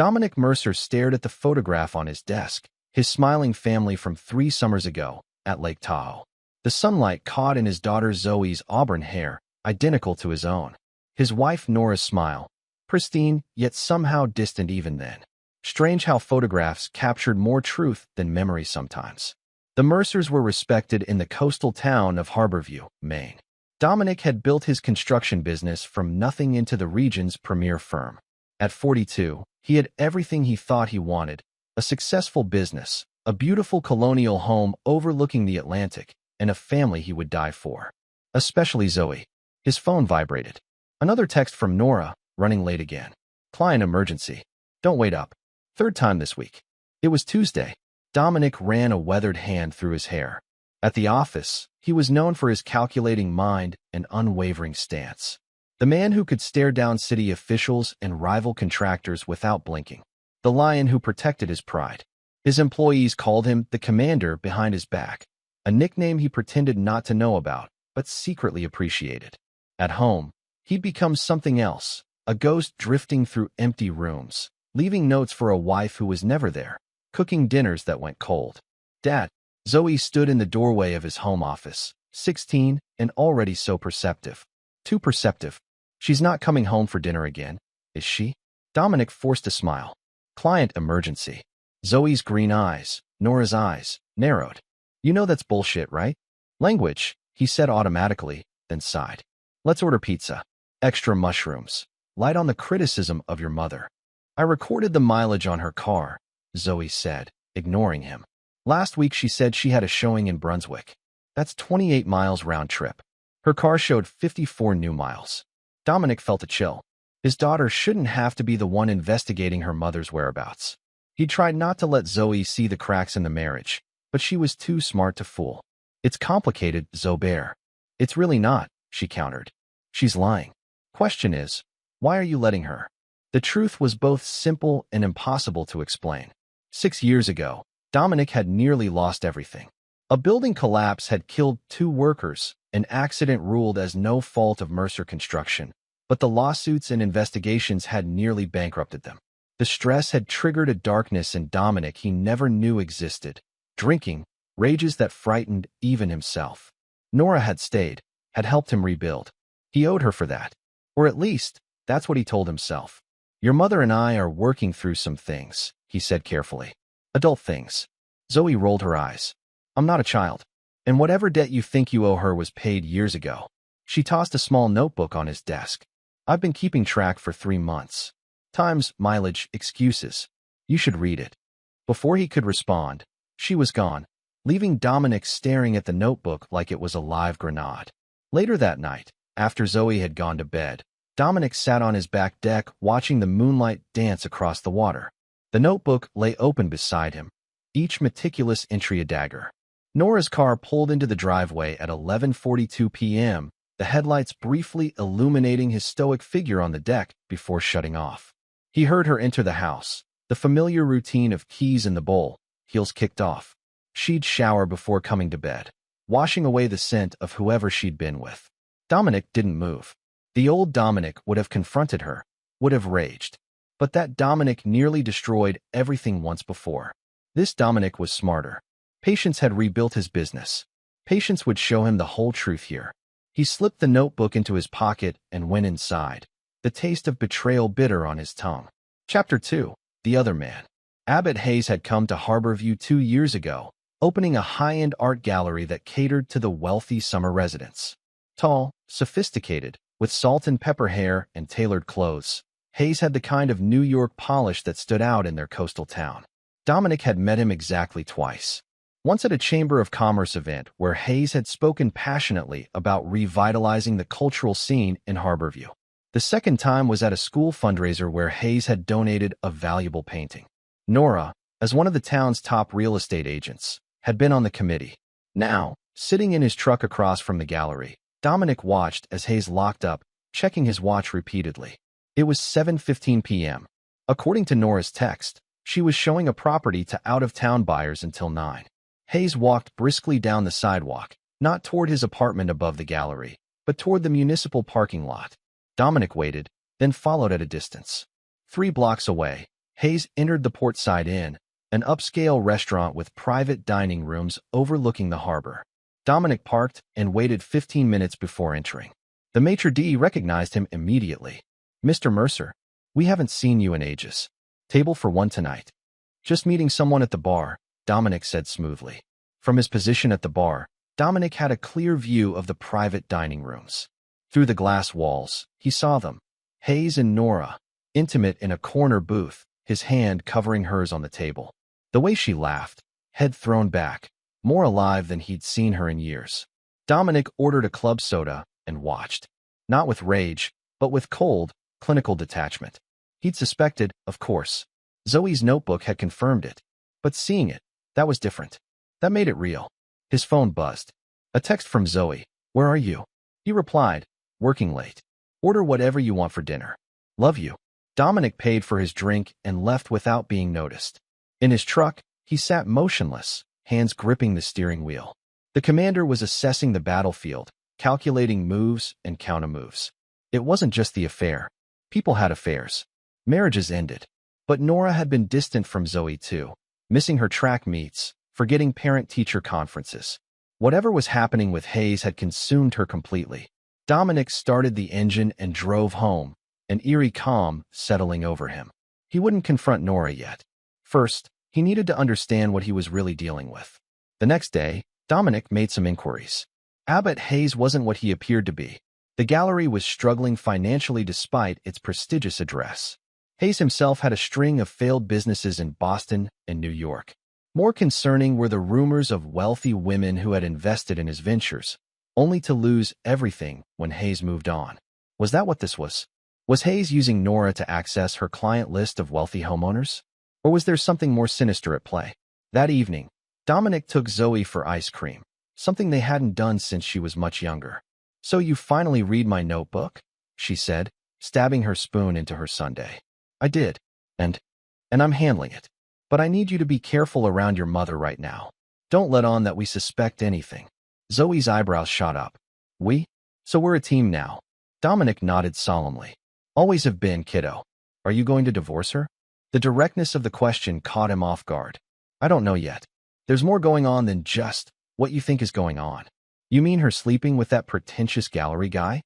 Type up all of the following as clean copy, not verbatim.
Dominic Mercer stared at the photograph on his desk, his smiling family from 3 summers ago at Lake Tahoe. The sunlight caught in his daughter Zoe's auburn hair, identical to his own. His wife Nora's smile, pristine yet somehow distant even then. Strange how photographs captured more truth than memory sometimes. The Mercers were respected in the coastal town of Harborview, Maine. Dominic had built his construction business from nothing into the region's premier firm. At 42, he had everything he thought he wanted: a successful business, a beautiful colonial home overlooking the Atlantic, and a family he would die for. Especially Zoe. His phone vibrated. Another text from Nora, running late again. Client emergency. Don't wait up. Third time this week. It was Tuesday. Dominic ran a weathered hand through his hair. At the office, he was known for his calculating mind and unwavering stance. The man who could stare down city officials and rival contractors without blinking. The lion who protected his pride. His employees called him the commander behind his back, a nickname he pretended not to know about, but secretly appreciated. At home, he'd become something else, a ghost drifting through empty rooms, leaving notes for a wife who was never there, cooking dinners that went cold. Dad. Zoe stood in the doorway of his home office, 16 and already so perceptive. Too perceptive. She's not coming home for dinner again, is she? Dominic forced a smile. Client emergency. Zoe's green eyes, Nora's eyes, narrowed. You know that's bullshit, right? Language, he said automatically, then sighed. Let's order pizza. Extra mushrooms. Light on the criticism of your mother. I recorded the mileage on her car, Zoe said, ignoring him. Last week she said she had a showing in Brunswick. That's 28 miles round trip. Her car showed 54 new miles. Dominic felt a chill. His daughter shouldn't have to be the one investigating her mother's whereabouts. He tried not to let Zoe see the cracks in the marriage, but she was too smart to fool. It's complicated, Zobert. It's really not, she countered. She's lying. Question is, why are you letting her? The truth was both simple and impossible to explain. 6 years ago, Dominic had nearly lost everything. A building collapse had killed 2 workers, an accident ruled as no fault of Mercer Construction, but the lawsuits and investigations had nearly bankrupted them. The stress had triggered a darkness in Dominic he never knew existed. Drinking, rages that frightened even himself. Nora had stayed, had helped him rebuild. He owed her for that. Or at least, that's what he told himself. Your mother and I are working through some things, he said carefully. Adult things. Zoe rolled her eyes. I'm not a child. And whatever debt you think you owe her was paid years ago. She tossed a small notebook on his desk. I've been keeping track for 3 months. Times, mileage, excuses. You should read it. Before he could respond, she was gone, leaving Dominic staring at the notebook like it was a live grenade. Later that night, after Zoe had gone to bed, Dominic sat on his back deck watching the moonlight dance across the water. The notebook lay open beside him, each meticulous entry a dagger. Nora's car pulled into the driveway at 11:42 p.m., the headlights briefly illuminating his stoic figure on the deck before shutting off. He heard her enter the house, the familiar routine of keys in the bowl, heels kicked off. She'd shower before coming to bed, washing away the scent of whoever she'd been with. Dominic didn't move. The old Dominic would have confronted her, would have raged. But that Dominic nearly destroyed everything once before. This Dominic was smarter. Patience had rebuilt his business. Patience would show him the whole truth here. He slipped the notebook into his pocket and went inside, the taste of betrayal bitter on his tongue. Chapter 2. The Other Man. Abbott Hayes had come to Harborview 2 years ago, opening a high-end art gallery that catered to the wealthy summer residents. Tall, sophisticated, with salt and pepper hair and tailored clothes, Hayes had the kind of New York polish that stood out in their coastal town. Dominic had met him exactly twice. Once at a Chamber of Commerce event where Hayes had spoken passionately about revitalizing the cultural scene in Harborview. The second time was at a school fundraiser where Hayes had donated a valuable painting. Nora, as one of the town's top real estate agents, had been on the committee. Now, sitting in his truck across from the gallery, Dominic watched as Hayes locked up, checking his watch repeatedly. It was 7:15 p.m. According to Nora's text, she was showing a property to out-of-town buyers until 9. Hayes walked briskly down the sidewalk, not toward his apartment above the gallery, but toward the municipal parking lot. Dominic waited, then followed at a distance. 3 blocks away, Hayes entered the Portside Inn, an upscale restaurant with private dining rooms overlooking the harbor. Dominic parked and waited 15 minutes before entering. The maitre d' recognized him immediately. "Mr. Mercer, we haven't seen you in ages. Table for one tonight." "Just meeting someone at the bar," Dominic said smoothly. From his position at the bar, Dominic had a clear view of the private dining rooms. Through the glass walls, he saw them. Hayes and Nora, intimate in a corner booth, his hand covering hers on the table. The way she laughed, head thrown back, more alive than he'd seen her in years. Dominic ordered a club soda and watched. Not with rage, but with cold, clinical detachment. He'd suspected, of course. Zoe's notebook had confirmed it. But seeing it, that was different. That made it real. His phone buzzed. A text from Zoe. "Where are you?" He replied, "Working late. Order whatever you want for dinner. Love you." Dominic paid for his drink and left without being noticed. In his truck, he sat motionless, hands gripping the steering wheel. The commander was assessing the battlefield, calculating moves and counter-moves. It wasn't just the affair. People had affairs. Marriages ended. But Nora had been distant from Zoe too, missing her track meets, forgetting parent-teacher conferences. Whatever was happening with Hayes had consumed her completely. Dominic started the engine and drove home, an eerie calm settling over him. He wouldn't confront Nora yet. First, he needed to understand what he was really dealing with. The next day, Dominic made some inquiries. Abbott Hayes wasn't what he appeared to be. The gallery was struggling financially despite its prestigious address. Hayes himself had a string of failed businesses in Boston and New York. More concerning were the rumors of wealthy women who had invested in his ventures, only to lose everything when Hayes moved on. Was that what this was? Was Hayes using Nora to access her client list of wealthy homeowners? Or was there something more sinister at play? That evening, Dominic took Zoe for ice cream, something they hadn't done since she was much younger. "So you finally read my notebook?" she said, stabbing her spoon into her sundae. "I did, and I'm handling it. But I need you to be careful around your mother right now. Don't let on that we suspect anything." Zoe's eyebrows shot up. "We? So we're a team now." Dominic nodded solemnly. "Always have been, kiddo. Are you going to divorce her?" The directness of the question caught him off guard. "I don't know yet. There's more going on than just what you think is going on." "You mean her sleeping with that pretentious gallery guy?"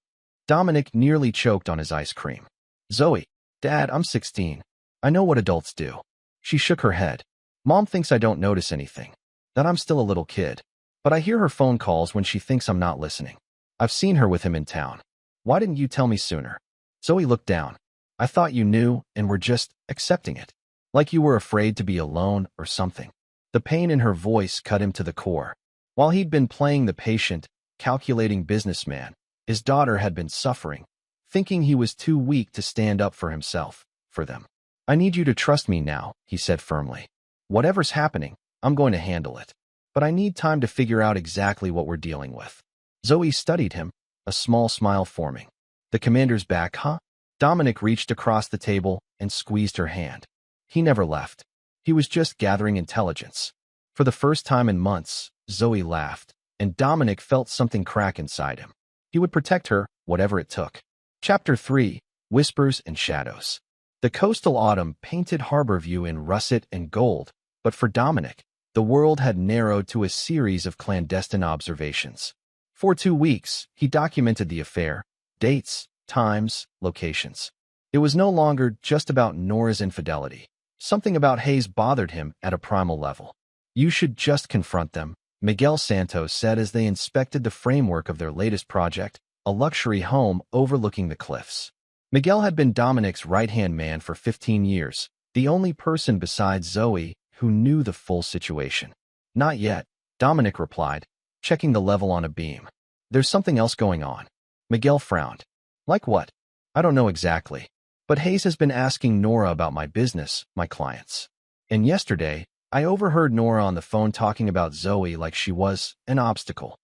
Dominic nearly choked on his ice cream. "Zoe, Dad, I'm 16. I know what adults do." She shook her head. "Mom thinks I don't notice anything, that I'm still a little kid. But I hear her phone calls when she thinks I'm not listening. I've seen her with him in town. Why didn't you tell me sooner?" Zoe looked down. "I thought you knew and were just accepting it. Like you were afraid to be alone or something." The pain in her voice cut him to the core. While he'd been playing the patient, calculating businessman, his daughter had been suffering, thinking he was too weak to stand up for himself, for them. "I need you to trust me now," he said firmly. "Whatever's happening, I'm going to handle it. But I need time to figure out exactly what we're dealing with." Zoe studied him, a small smile forming. "The commander's back, huh?" Dominic reached across the table and squeezed her hand. He never left. He was just gathering intelligence. For the first time in months, Zoe laughed, and Dominic felt something crack inside him. He would protect her, whatever it took. Chapter 3: Whispers and Shadows. The coastal autumn painted Harborview in russet and gold, but for Dominic, the world had narrowed to a series of clandestine observations. For 2 weeks, he documented the affair, dates, times, locations. It was no longer just about Nora's infidelity. Something about Hayes bothered him at a primal level. "You should just confront them," Miguel Santos said as they inspected the framework of their latest project, a luxury home overlooking the cliffs. Miguel had been Dominic's right-hand man for 15 years, the only person besides Zoe who knew the full situation. "Not yet," Dominic replied, checking the level on a beam. "There's something else going on." Miguel frowned. "Like what?" "I don't know exactly. But Hayes has been asking Nora about my business, my clients. And yesterday, I overheard Nora on the phone talking about Zoe like she was an obstacle."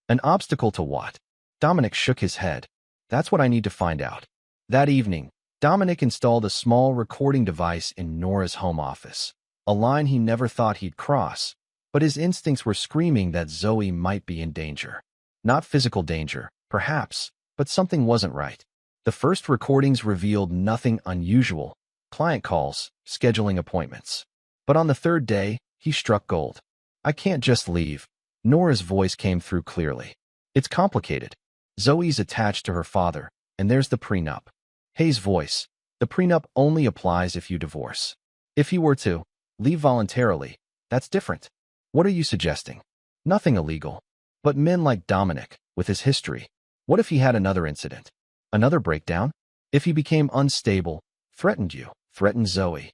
"An obstacle to what?" Dominic shook his head. "That's what I need to find out." That evening, Dominic installed a small recording device in Nora's home office, a line he never thought he'd cross, but his instincts were screaming that Zoe might be in danger. Not physical danger, perhaps, but something wasn't right. The first recordings revealed nothing unusual. client calls, scheduling appointments. But on the third day, he struck gold. I can't just leave. Nora's voice came through clearly. It's complicated. Zoe's attached to her father, and there's the prenup. Hayes' voice. The prenup only applies if you divorce. If he were to leave voluntarily, that's different. What are you suggesting? Nothing illegal. But men like Dominic, with his history, what if he had another incident? Another breakdown? If he became unstable, threatened Zoe.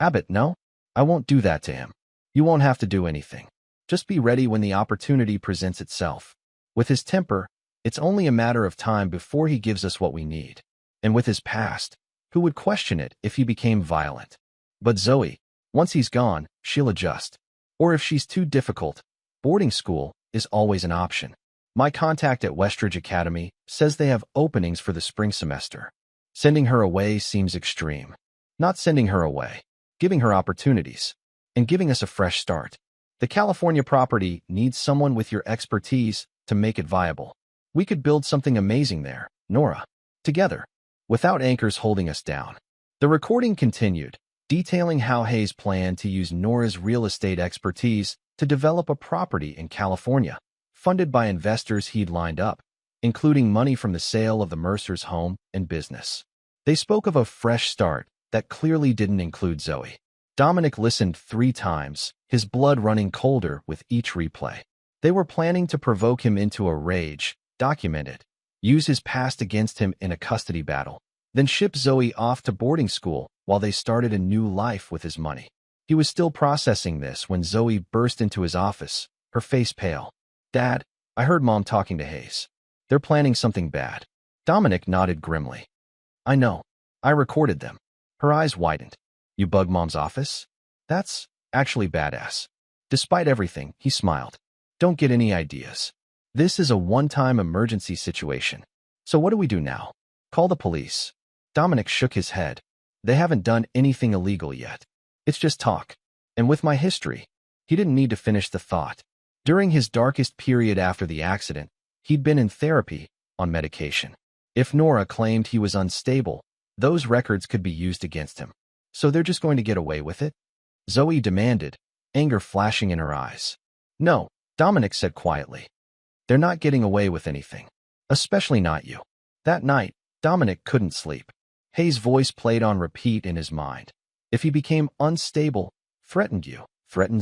Abbott, no? I won't do that to him. You won't have to do anything. Just be ready when the opportunity presents itself. With his temper, it's only a matter of time before he gives us what we need. And with his past, who would question it if he became violent? But Zoe, once he's gone, she'll adjust. Or if she's too difficult, boarding school is always an option. My contact at Westridge Academy says they have openings for the spring semester. Sending her away seems extreme. Not sending her away, giving her opportunities, and giving us a fresh start. The California property needs someone with your expertise to make it viable. We could build something amazing there, Nora. Together, without anchors holding us down. The recording continued, detailing how Hayes planned to use Nora's real estate expertise to develop a property in California, funded by investors he'd lined up, including money from the sale of the Mercer's home and business. They spoke of a fresh start that clearly didn't include Zoe. Dominic listened 3 times, his blood running colder with each replay. They were planning to provoke him into a rage, document it, use his past against him in a custody battle, then ship Zoe off to boarding school while they started a new life with his money. He was still processing this when Zoe burst into his office, her face pale. Dad, I heard Mom talking to Hayes. They're planning something bad. Dominic nodded grimly. I know. I recorded them. Her eyes widened. You bug Mom's office? That's actually badass. Despite everything, he smiled. Don't get any ideas. This is a one-time emergency situation. So what do we do now? Call the police. Dominic shook his head. They haven't done anything illegal yet. It's just talk. And with my history, he didn't need to finish the thought. During his darkest period after the accident, he'd been in therapy, on medication. If Nora claimed he was unstable, those records could be used against him. So they're just going to get away with it? Zoe demanded, anger flashing in her eyes. No, Dominic said quietly. They're not getting away with anything. Especially not you. That night, Dominic couldn't sleep. Hayes' voice played on repeat in his mind. If he became unstable, threatened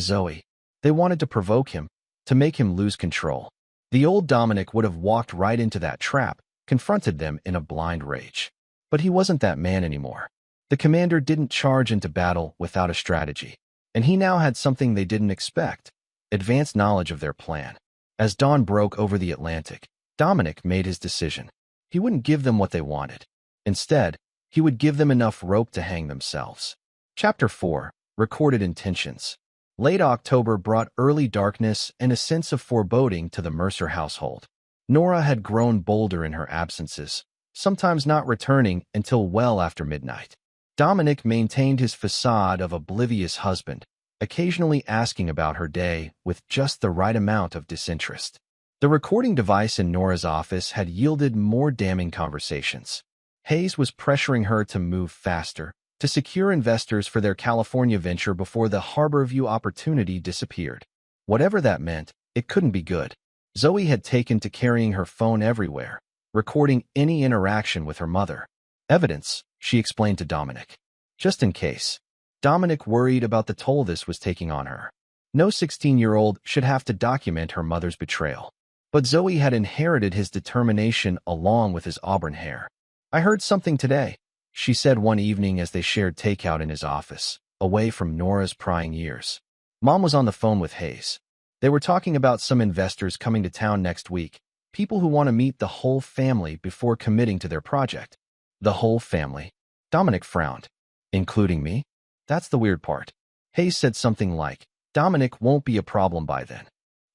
Zoe. They wanted to provoke him, to make him lose control. The old Dominic would have walked right into that trap, confronted them in a blind rage. But he wasn't that man anymore. The commander didn't charge into battle without a strategy, and he now had something they didn't expect, advanced knowledge of their plan. As dawn broke over the Atlantic, Dominic made his decision. He wouldn't give them what they wanted. Instead, he would give them enough rope to hang themselves. Chapter 4. Recorded Intentions. Late October brought early darkness and a sense of foreboding to the Mercer household. Nora had grown bolder in her absences, sometimes not returning until well after midnight. Dominic maintained his facade of oblivious husband, occasionally asking about her day with just the right amount of disinterest. The recording device in Nora's office had yielded more damning conversations. Hayes was pressuring her to move faster, to secure investors for their California venture before the Harborview opportunity disappeared. Whatever that meant, it couldn't be good. Zoe had taken to carrying her phone everywhere, recording any interaction with her mother. Evidence, she explained to Dominic. Just in case. Dominic worried about the toll this was taking on her. No 16-year-old should have to document her mother's betrayal. But Zoe had inherited his determination along with his auburn hair. I heard something today, she said one evening as they shared takeout in his office, away from Nora's prying ears. Mom was on the phone with Hayes. They were talking about some investors coming to town next week, people who want to meet the whole family before committing to their project. The whole family? Dominic frowned. Including me? That's the weird part. Hayes said something like, Dominic won't be a problem by then.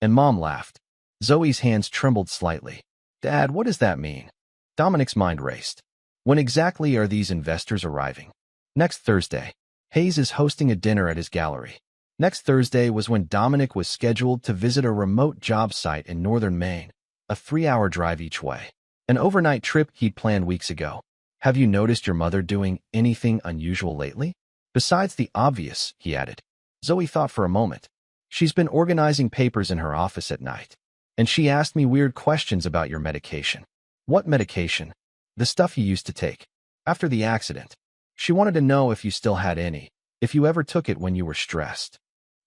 And Mom laughed. Zoe's hands trembled slightly. Dad, what does that mean? Dominic's mind raced. When exactly are these investors arriving? Next Thursday. Hayes is hosting a dinner at his gallery. Next Thursday was when Dominic was scheduled to visit a remote job site in northern Maine, a 3-hour drive each way. An overnight trip he'd planned weeks ago. Have you noticed your mother doing anything unusual lately? Besides the obvious, he added. Zoe thought for a moment. She's been organizing papers in her office at night. And she asked me weird questions about your medication. What medication? The stuff you used to take. After the accident. She wanted to know if you still had any, if you ever took it when you were stressed.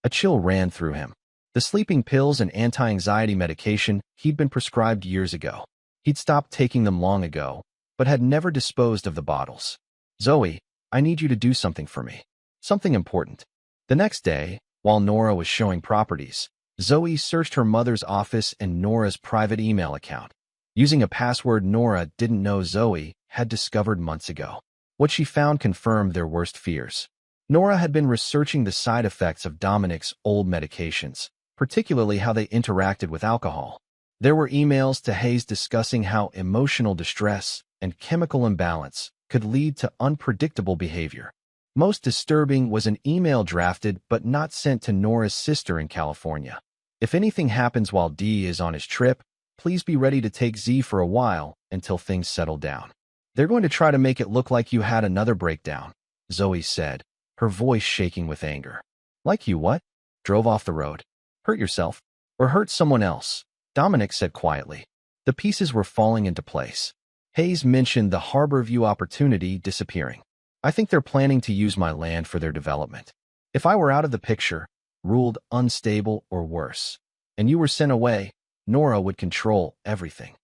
A chill ran through him. The sleeping pills and anti-anxiety medication he'd been prescribed years ago. He'd stopped taking them long ago, but had never disposed of the bottles. Zoe, I need you to do something for me. Something important. The next day, while Nora was showing properties, Zoe searched her mother's office and Nora's private email account, using a password Nora didn't know Zoe had discovered months ago. What she found confirmed their worst fears. Nora had been researching the side effects of Dominic's old medications, particularly how they interacted with alcohol. There were emails to Hayes discussing how emotional distress and chemical imbalance could lead to unpredictable behavior. Most disturbing was an email drafted but not sent to Nora's sister in California. If anything happens while D is on his trip, please be ready to take Z for a while until things settle down. They're going to try to make it look like you had another breakdown, Zoe said, her voice shaking with anger. Like you what? Drove off the road? Hurt yourself? Or hurt someone else? Dominic said quietly. The pieces were falling into place. Hayes mentioned the Harborview opportunity disappearing. I think they're planning to use my land for their development. If I were out of the picture, ruled unstable or worse, and you were sent away, Nora would control everything.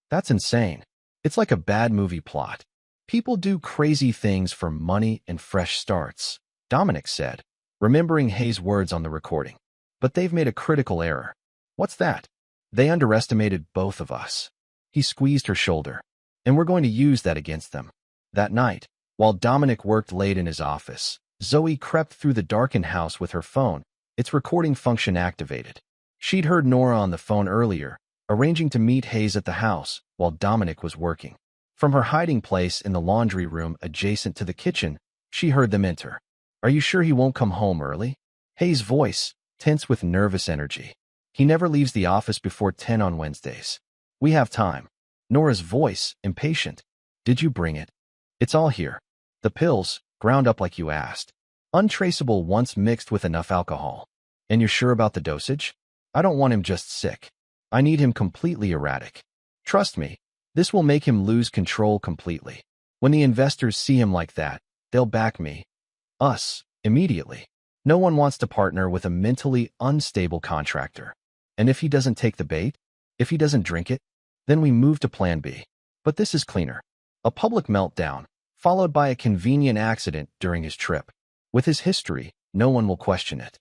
That's insane. It's like a bad movie plot. People do crazy things for money and fresh starts, Dominic said, remembering Hayes' words on the recording. But they've made a critical error. What's that? They underestimated both of us. He squeezed her shoulder. And we're going to use that against them. That night, while Dominic worked late in his office, Zoe crept through the darkened house with her phone, its recording function activated. She'd heard Nora on the phone earlier, arranging to meet Hayes at the house while Dominic was working. From her hiding place in the laundry room adjacent to the kitchen, she heard them enter. Are you sure he won't come home early? Hayes' voice, tense with nervous energy. He never leaves the office before 10 on Wednesdays. We have time. Nora's voice, impatient. Did you bring it? It's all here. The pills, ground up like you asked. Untraceable once mixed with enough alcohol. And you're sure about the dosage? I don't want him just sick. I need him completely erratic. Trust me, this will make him lose control completely. When the investors see him like that, they'll back me. Us, immediately. No one wants to partner with a mentally unstable contractor. And if he doesn't take the bait, if he doesn't drink it, then we move to plan B. But this is cleaner. A public meltdown, followed by a convenient accident during his trip. With his history, no one will question it.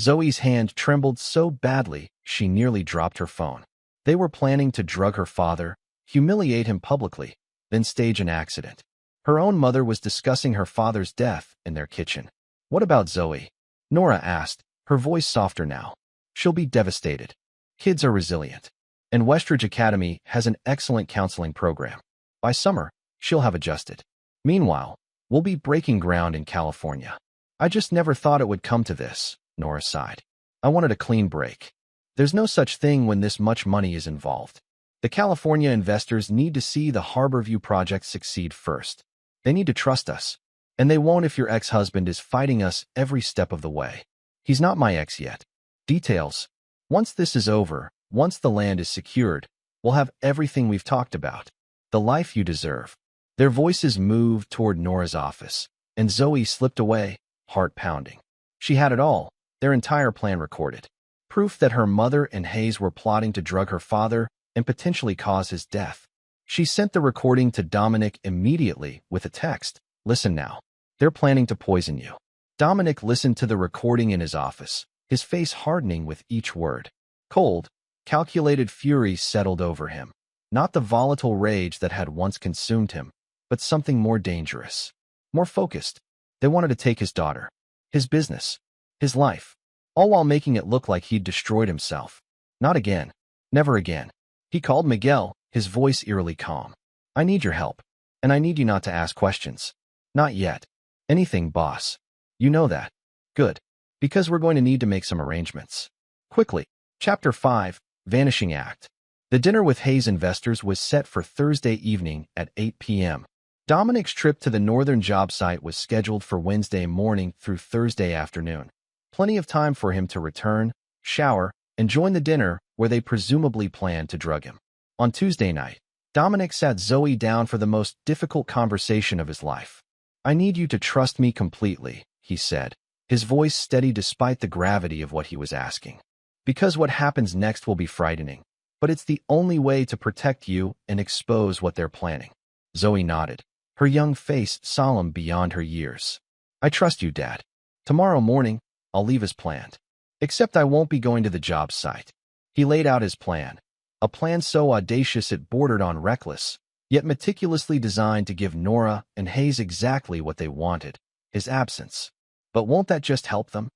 Zoe's hand trembled so badly, she nearly dropped her phone. They were planning to drug her father, humiliate him publicly, then stage an accident. Her own mother was discussing her father's death in their kitchen. What about Zoe? Nora asked, her voice softer now. She'll be devastated. Kids are resilient. And Westridge Academy has an excellent counseling program. By summer, she'll have adjusted. Meanwhile, we'll be breaking ground in California. I just never thought it would come to this, Nora sighed. I wanted a clean break. There's no such thing when this much money is involved. The California investors need to see the Harborview project succeed first. They need to trust us. And they won't if your ex-husband is fighting us every step of the way. He's not my ex yet. Details. Once this is over, once the land is secured, we'll have everything we've talked about. The life you deserve. Their voices moved toward Nora's office, and Zoe slipped away, heart pounding. She had it all, their entire plan recorded. Proof that her mother and Hayes were plotting to drug her father and potentially cause his death. She sent the recording to Dominic immediately with a text. Listen now. They're planning to poison you. Dominic listened to the recording in his office, his face hardening with each word. Cold, calculated fury settled over him. Not the volatile rage that had once consumed him, but something more dangerous, more focused. They wanted to take his daughter, his business, his life, all while making it look like he'd destroyed himself. Not again. Never again. He called Miguel, his voice eerily calm. I need your help, and I need you not to ask questions. Not yet. Anything, boss. You know that. Good. Because we're going to need to make some arrangements. Quickly. Chapter 5, Vanishing Act. The dinner with Hayes investors was set for Thursday evening at 8 p.m. Dominic's trip to the northern job site was scheduled for Wednesday morning through Thursday afternoon. Plenty of time for him to return, shower, and join the dinner where they presumably planned to drug him. On Tuesday night, Dominic sat Zoe down for the most difficult conversation of his life. "I need you to trust me completely," he said, his voice steady despite the gravity of what he was asking. "Because what happens next will be frightening, but it's the only way to protect you and expose what they're planning." Zoe nodded, her young face solemn beyond her years. "I trust you, Dad. Tomorrow morning, I'll leave as planned. Except I won't be going to the job site." He laid out his plan, a plan so audacious it bordered on reckless, yet meticulously designed to give Nora and Hayes exactly what they wanted, his absence. "But won't that just help them?"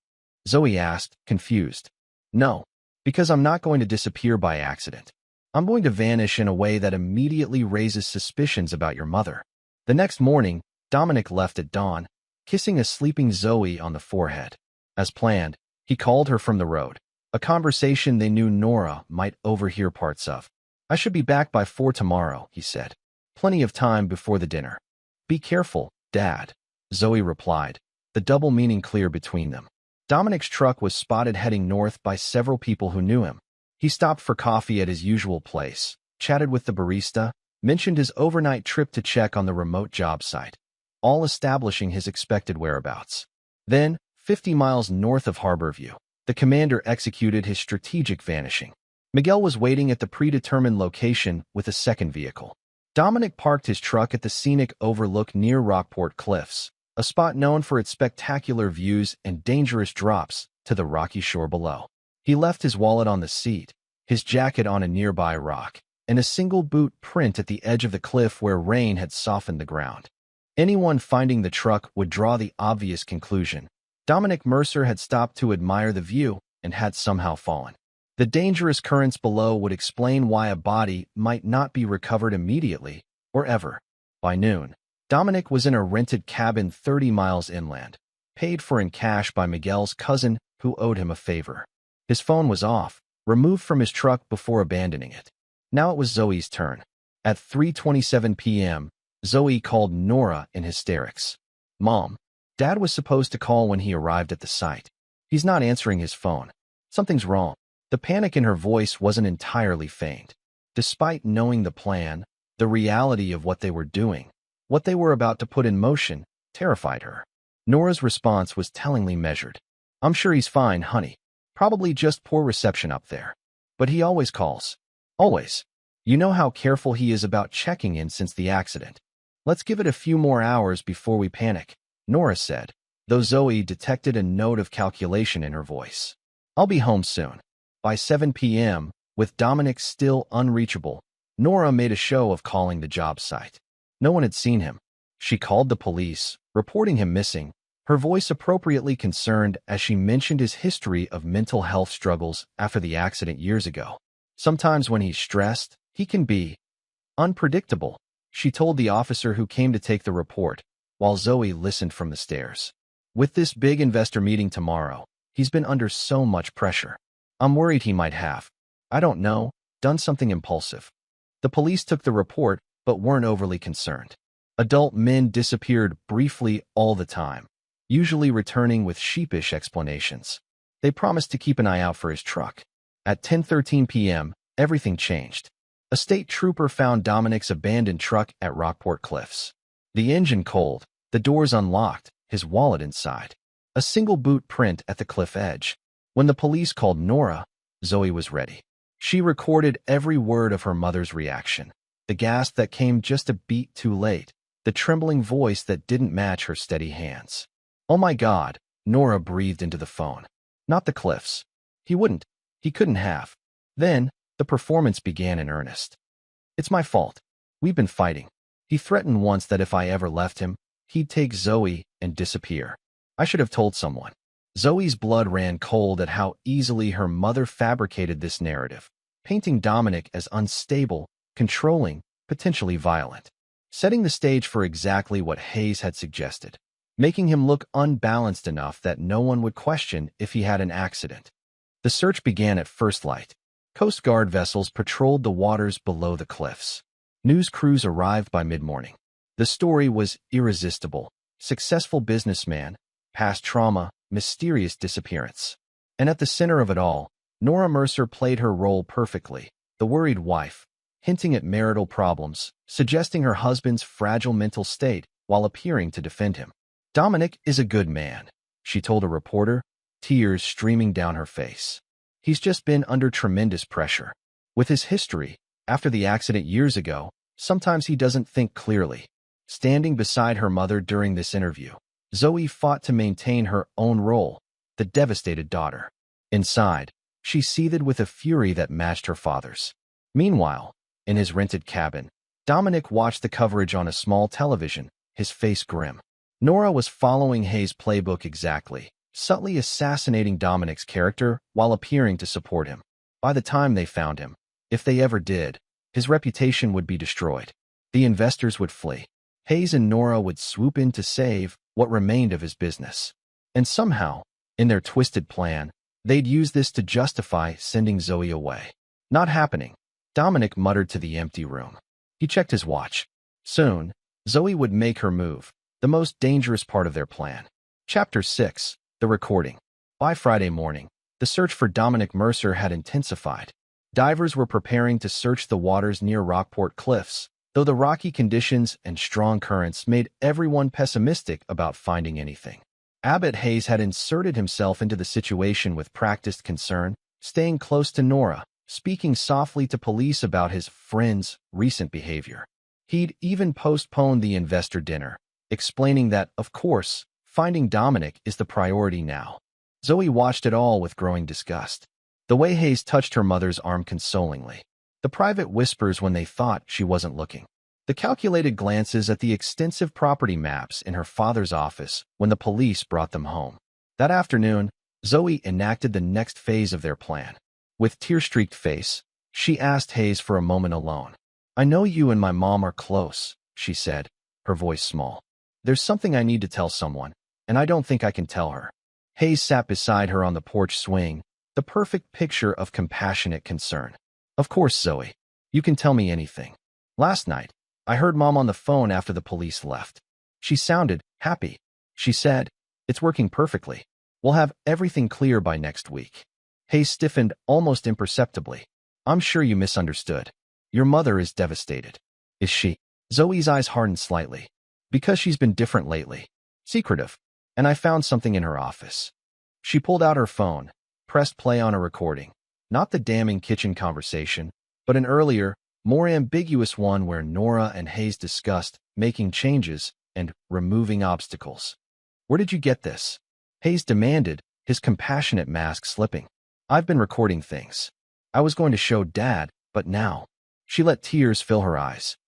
Zoe asked, confused. "No, because I'm not going to disappear by accident. I'm going to vanish in a way that immediately raises suspicions about your mother." The next morning, Dominic left at dawn, kissing a sleeping Zoe on the forehead. As planned, he called her from the road, a conversation they knew Nora might overhear parts of. "I should be back by 4 tomorrow," he said. "Plenty of time before the dinner." "Be careful, Dad," Zoe replied, the double meaning clear between them. Dominic's truck was spotted heading north by several people who knew him. He stopped for coffee at his usual place, chatted with the barista, mentioned his overnight trip to check on the remote job site, all establishing his expected whereabouts. Then, 50 miles north of Harborview, the commander executed his strategic vanishing. Miguel was waiting at the predetermined location with a second vehicle. Dominic parked his truck at the scenic overlook near Rockport Cliffs, a spot known for its spectacular views and dangerous drops to the rocky shore below. He left his wallet on the seat, his jacket on a nearby rock, and a single boot print at the edge of the cliff where rain had softened the ground. Anyone finding the truck would draw the obvious conclusion: Dominic Mercer had stopped to admire the view and had somehow fallen. The dangerous currents below would explain why a body might not be recovered immediately or ever. By noon, Dominic was in a rented cabin 30 miles inland, paid for in cash by Miguel's cousin who owed him a favor. His phone was off, removed from his truck before abandoning it. Now it was Zoe's turn. At 3:27 p.m., Zoe called Nora in hysterics. "Mom, Dad was supposed to call when he arrived at the site. He's not answering his phone. Something's wrong." The panic in her voice wasn't entirely feigned. Despite knowing the plan, the reality of what they were doing, what they were about to put in motion, terrified her. Nora's response was tellingly measured. "I'm sure he's fine, honey. Probably just poor reception up there. But he always calls. Always. You know how careful he is about checking in since the accident. Let's give it a few more hours before we panic," Nora said, though Zoe detected a note of calculation in her voice. "I'll be home soon." By 7 p.m., with Dominic still unreachable, Nora made a show of calling the job site. No one had seen him. She called the police, reporting him missing, her voice appropriately concerned as she mentioned his history of mental health struggles after the accident years ago. "Sometimes when he's stressed, he can be unpredictable," she told the officer who came to take the report, while Zoe listened from the stairs. "With this big investor meeting tomorrow, he's been under so much pressure. I'm worried he might have, I don't know, done something impulsive." The police took the report, but weren't overly concerned. Adult men disappeared briefly all the time, usually returning with sheepish explanations. They promised to keep an eye out for his truck. At 10:13 p.m., everything changed. A state trooper found Dominic's abandoned truck at Rockport Cliffs. The engine cold, the doors unlocked, his wallet inside. A single boot print at the cliff edge. When the police called Nora, Zoe was ready. She recorded every word of her mother's reaction. The gasp that came just a beat too late. The trembling voice that didn't match her steady hands. "Oh my God," Nora breathed into the phone. "Not the cliffs. He wouldn't. He couldn't have." Then, the performance began in earnest. "It's my fault. We've been fighting. He threatened once that if I ever left him, he'd take Zoe and disappear. I should have told someone." Zoe's blood ran cold at how easily her mother fabricated this narrative, painting Dominic as unstable, controlling, potentially violent, setting the stage for exactly what Hayes had suggested, making him look unbalanced enough that no one would question if he had an accident. The search began at first light. Coast Guard vessels patrolled the waters below the cliffs. News crews arrived by mid-morning. The story was irresistible. Successful businessman, past trauma, mysterious disappearance. And at the center of it all, Nora Mercer played her role perfectly, the worried wife, hinting at marital problems, suggesting her husband's fragile mental state while appearing to defend him. Dominic is a good man, she told a reporter, tears streaming down her face. He's just been under tremendous pressure. With his history, after the accident years ago, sometimes he doesn't think clearly. Standing beside her mother during this interview, Zoe fought to maintain her own role, the devastated daughter. Inside, she seethed with a fury that matched her father's. Meanwhile, in his rented cabin, Dominic watched the coverage on a small television, his face grim. Nora was following Hayes' playbook exactly, subtly assassinating Dominic's character while appearing to support him. By the time they found him, if they ever did, his reputation would be destroyed. The investors would flee. Hayes and Nora would swoop in to save what remained of his business. And somehow, in their twisted plan, they'd use this to justify sending Zoe away. Not happening, Dominic muttered to the empty room. He checked his watch. Soon, Zoe would make her move, the most dangerous part of their plan. Chapter 6. The Recording. By Friday morning, the search for Dominic Mercer had intensified. Divers were preparing to search the waters near Rockport Cliffs, though the rocky conditions and strong currents made everyone pessimistic about finding anything. Abbott Hayes had inserted himself into the situation with practiced concern, staying close to Nora, speaking softly to police about his friend's recent behavior. He'd even postponed the investor dinner, explaining that, of course, finding Dominic is the priority now. Zoe watched it all with growing disgust. The way Hayes touched her mother's arm consolingly. The private whispers when they thought she wasn't looking. The calculated glances at the extensive property maps in her father's office when the police brought them home. That afternoon, Zoe enacted the next phase of their plan. With tear-streaked face, she asked Hayes for a moment alone. "I know you and my mom are close," she said, her voice small. "There's something I need to tell someone, and I don't think I can tell her." Hayes sat beside her on the porch swing, the perfect picture of compassionate concern. "Of course, Zoe. You can tell me anything. Last night, I heard Mom on the phone after the police left. She sounded happy. She said, 'It's working perfectly. We'll have everything clear by next week.'" Hayes stiffened almost imperceptibly. "I'm sure you misunderstood. Your mother is devastated." "Is she?" Zoe's eyes hardened slightly. "Because she's been different lately. Secretive. And I found something in her office." She pulled out her phone, pressed play on a recording. Not the damning kitchen conversation, but an earlier, more ambiguous one where Nora and Hayes discussed making changes and removing obstacles. "Where did you get this?" Hayes demanded, his compassionate mask slipping. "I've been recording things. I was going to show Dad, but now." She let tears fill her eyes.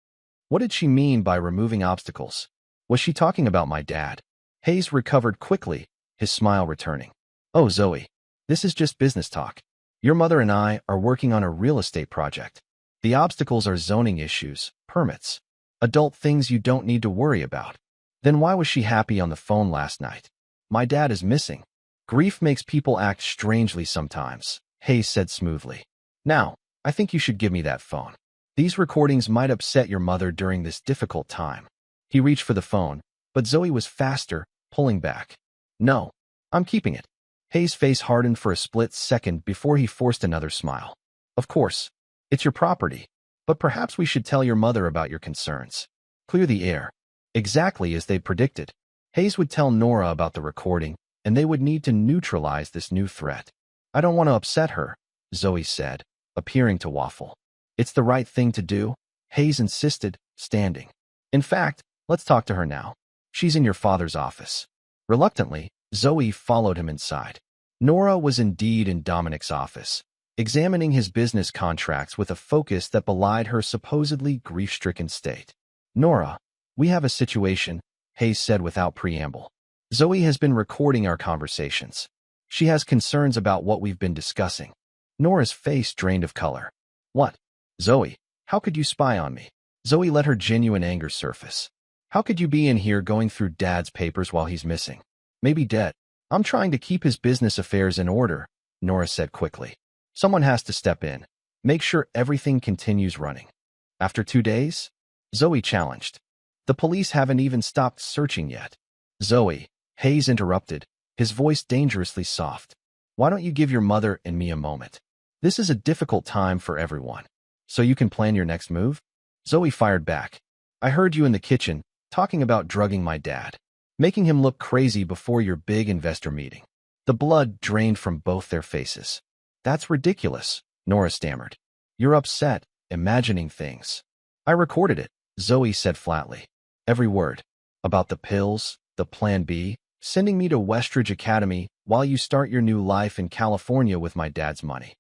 What did she mean by removing obstacles? Was she talking about my dad? Hayes recovered quickly, his smile returning. "Oh, Zoe, this is just business talk. Your mother and I are working on a real estate project. The obstacles are zoning issues, permits, adult things you don't need to worry about." Then why was she happy on the phone last night? "My dad is missing. Grief makes people act strangely sometimes," Hayes said smoothly. "Now, I think you should give me that phone. These recordings might upset your mother during this difficult time." He reached for the phone, but Zoe was faster, pulling back. "No, I'm keeping it." Hayes' face hardened for a split second before he forced another smile. "Of course, it's your property, but perhaps we should tell your mother about your concerns. Clear the air." Exactly as they predicted. Hayes would tell Nora about the recording, and they would need to neutralize this new threat. "I don't want to upset her," Zoe said, appearing to waffle. "It's the right thing to do," Hayes insisted, standing. "In fact, let's talk to her now. She's in your father's office." Reluctantly, Zoe followed him inside. Nora was indeed in Dominic's office, examining his business contracts with a focus that belied her supposedly grief-stricken state. "Nora, we have a situation," Hayes said without preamble. "Zoe has been recording our conversations. She has concerns about what we've been discussing." Nora's face drained of color. "What? Zoe, how could you spy on me?" Zoe let her genuine anger surface. "How could you be in here going through Dad's papers while he's missing? Maybe dead." "I'm trying to keep his business affairs in order," Nora said quickly. "Someone has to step in. Make sure everything continues running." "After 2 days?" Zoe challenged. The police haven't even stopped searching yet. Zoe, Hayes interrupted, his voice dangerously soft. Why don't you give your mother and me a moment? This is a difficult time for everyone. So you can plan your next move? Zoe fired back. I heard you in the kitchen, talking about drugging my dad, making him look crazy before your big investor meeting. The blood drained from both their faces. That's ridiculous, Nora stammered. You're upset, imagining things. I recorded it, Zoe said flatly. Every word. About the pills, the plan B, sending me to Westridge Academy while you start your new life in California with my dad's money.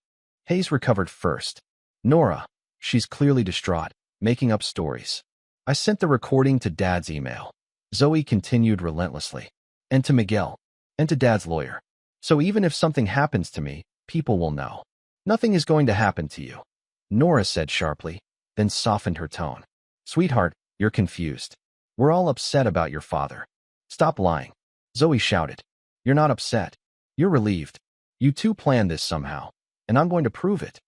Hayes recovered first. Nora, she's clearly distraught, making up stories. I sent the recording to Dad's email. Zoe continued relentlessly. And to Miguel. And to Dad's lawyer. So even if something happens to me, people will know. Nothing is going to happen to you. Nora said sharply, then softened her tone. Sweetheart, you're confused. We're all upset about your father. Stop lying. Zoe shouted. You're not upset. You're relieved. You two planned this somehow, and I'm going to prove it.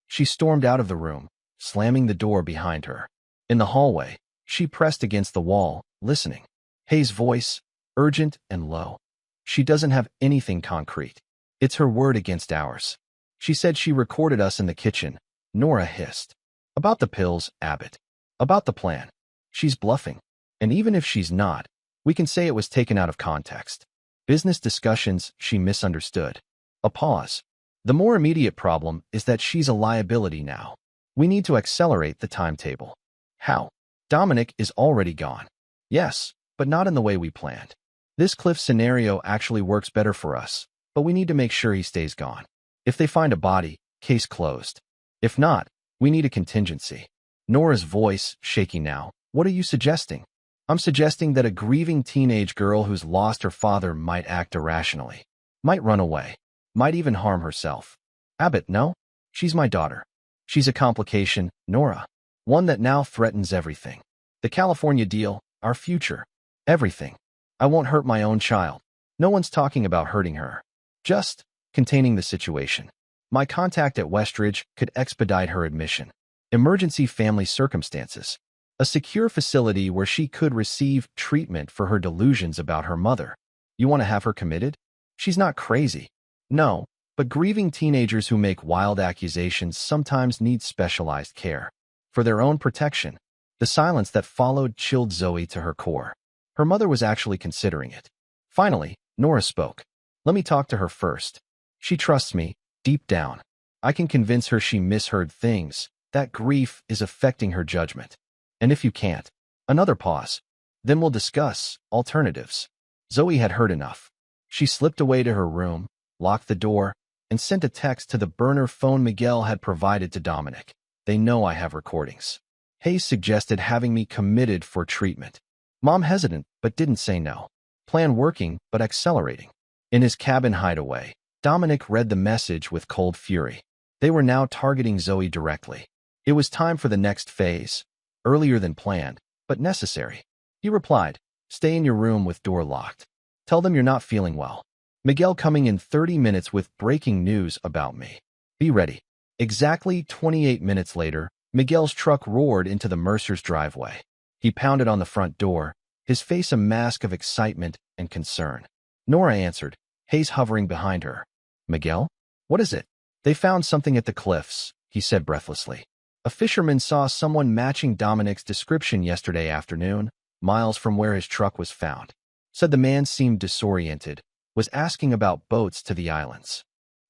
She stormed out of the room, slamming the door behind her. In the hallway, she pressed against the wall, listening. Hayes' voice, urgent and low. She doesn't have anything concrete. It's her word against ours. She said she recorded us in the kitchen. Nora hissed. About the pills, Abbott. About the plan. She's bluffing. And even if she's not, we can say it was taken out of context. Business discussions she misunderstood. A pause. The more immediate problem is that she's a liability now. We need to accelerate the timetable. How? Dominic is already gone. Yes, but not in the way we planned. This cliff scenario actually works better for us, but we need to make sure he stays gone. If they find a body, case closed. If not, we need a contingency. Nora's voice, shaky now. What are you suggesting? I'm suggesting that a grieving teenage girl who's lost her father might act irrationally. Might run away. Might even harm herself. Abbott, no? She's my daughter. She's a complication, Nora. One that now threatens everything. The California deal, our future. Everything. I won't hurt my own child. No one's talking about hurting her. Just containing the situation. My contact at Westridge could expedite her admission. Emergency family circumstances. A secure facility where she could receive treatment for her delusions about her mother. You want to have her committed? She's not crazy. No, but grieving teenagers who make wild accusations sometimes need specialized care. For their own protection. The silence that followed chilled Zoe to her core. Her mother was actually considering it. Finally, Nora spoke. Let me talk to her first. She trusts me, deep down. I can convince her she misheard things, that grief is affecting her judgment. And if you can't, another pause. Then we'll discuss alternatives. Zoe had heard enough. She slipped away to her room, locked the door, and sent a text to the burner phone Miguel had provided to Dominic. They know I have recordings. Hayes suggested having me committed for treatment. Mom hesitant, but didn't say no. Plan working, but accelerating. In his cabin hideaway, Dominic read the message with cold fury. They were now targeting Zoe directly. It was time for the next phase. Earlier than planned, but necessary. He replied, stay in your room with door locked. Tell them you're not feeling well. Miguel coming in 30 minutes with breaking news about me. Be ready. Exactly 28 minutes later, Miguel's truck roared into the Mercer's driveway. He pounded on the front door, his face a mask of excitement and concern. Nora answered, Hayes hovering behind her. Miguel? What is it? They found something at the cliffs, he said breathlessly. A fisherman saw someone matching Dominic's description yesterday afternoon, miles from where his truck was found. Said the man seemed disoriented, was asking about boats to the islands.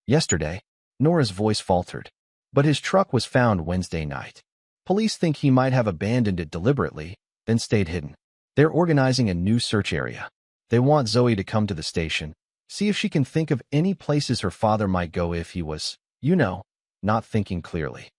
Yesterday, Nora's voice faltered. But his truck was found Wednesday night. Police think he might have abandoned it deliberately, then stayed hidden. They're organizing a new search area. They want Zoe to come to the station, see if she can think of any places her father might go if he was, not thinking clearly.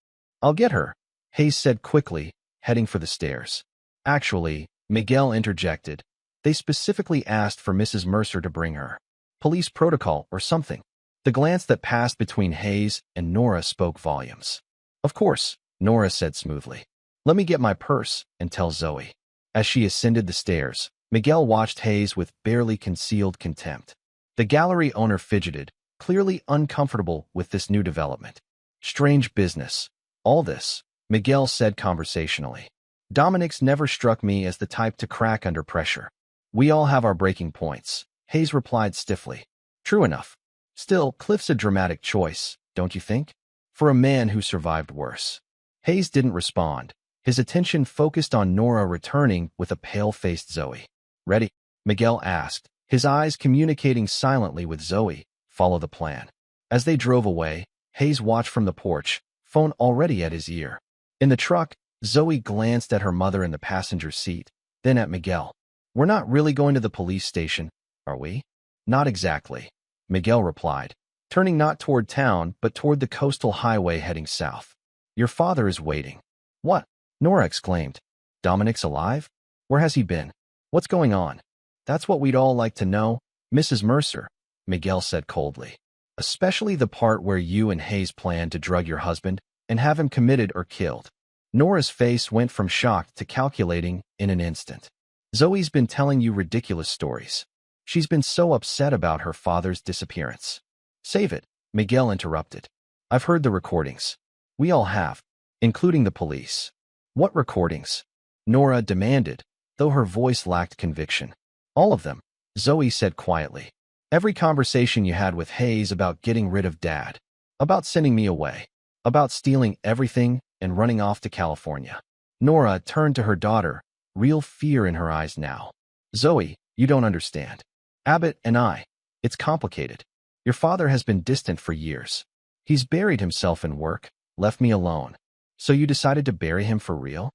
I'll get her, Hayes said quickly, heading for the stairs. Actually, Miguel interjected. They specifically asked for Mrs. Mercer to bring her. Police protocol or something. The glance that passed between Hayes and Nora spoke volumes. Of course, Nora said smoothly. Let me get my purse and tell Zoe. As she ascended the stairs, Miguel watched Hayes with barely concealed contempt. The gallery owner fidgeted, clearly uncomfortable with this new development. Strange business. All this, Miguel said conversationally. Dominic's never struck me as the type to crack under pressure. We all have our breaking points, Hayes replied stiffly. True enough. Still, Cliff's a dramatic choice, don't you think? For a man who survived worse. Hayes didn't respond. His attention focused on Nora returning with a pale-faced Zoe. Ready? Miguel asked, his eyes communicating silently with Zoe. Follow the plan. As they drove away, Hayes watched from the porch, phone already at his ear. In the truck, Zoe glanced at her mother in the passenger seat, then at Miguel. We're not really going to the police station, are we? Not exactly, Miguel replied, turning not toward town but toward the coastal highway heading south. Your father is waiting. What? Nora exclaimed. Dominic's alive? Where has he been? What's going on? That's what we'd all like to know, Mrs. Mercer, Miguel said coldly. Especially the part where you and Hayes planned to drug your husband and have him committed or killed. Nora's face went from shocked to calculating in an instant. Zoe's been telling you ridiculous stories. She's been so upset about her father's disappearance. Save it, Miguel interrupted. I've heard the recordings. We all have, including the police. What recordings? Nora demanded, though her voice lacked conviction. All of them, Zoe said quietly. Every conversation you had with Hayes about getting rid of Dad, about sending me away, about stealing everything and running off to California. Nora turned to her daughter, real fear in her eyes now. Zoe, you don't understand. Abbott and I, it's complicated. Your father has been distant for years. He's buried himself in work, left me alone. So you decided to bury him for real?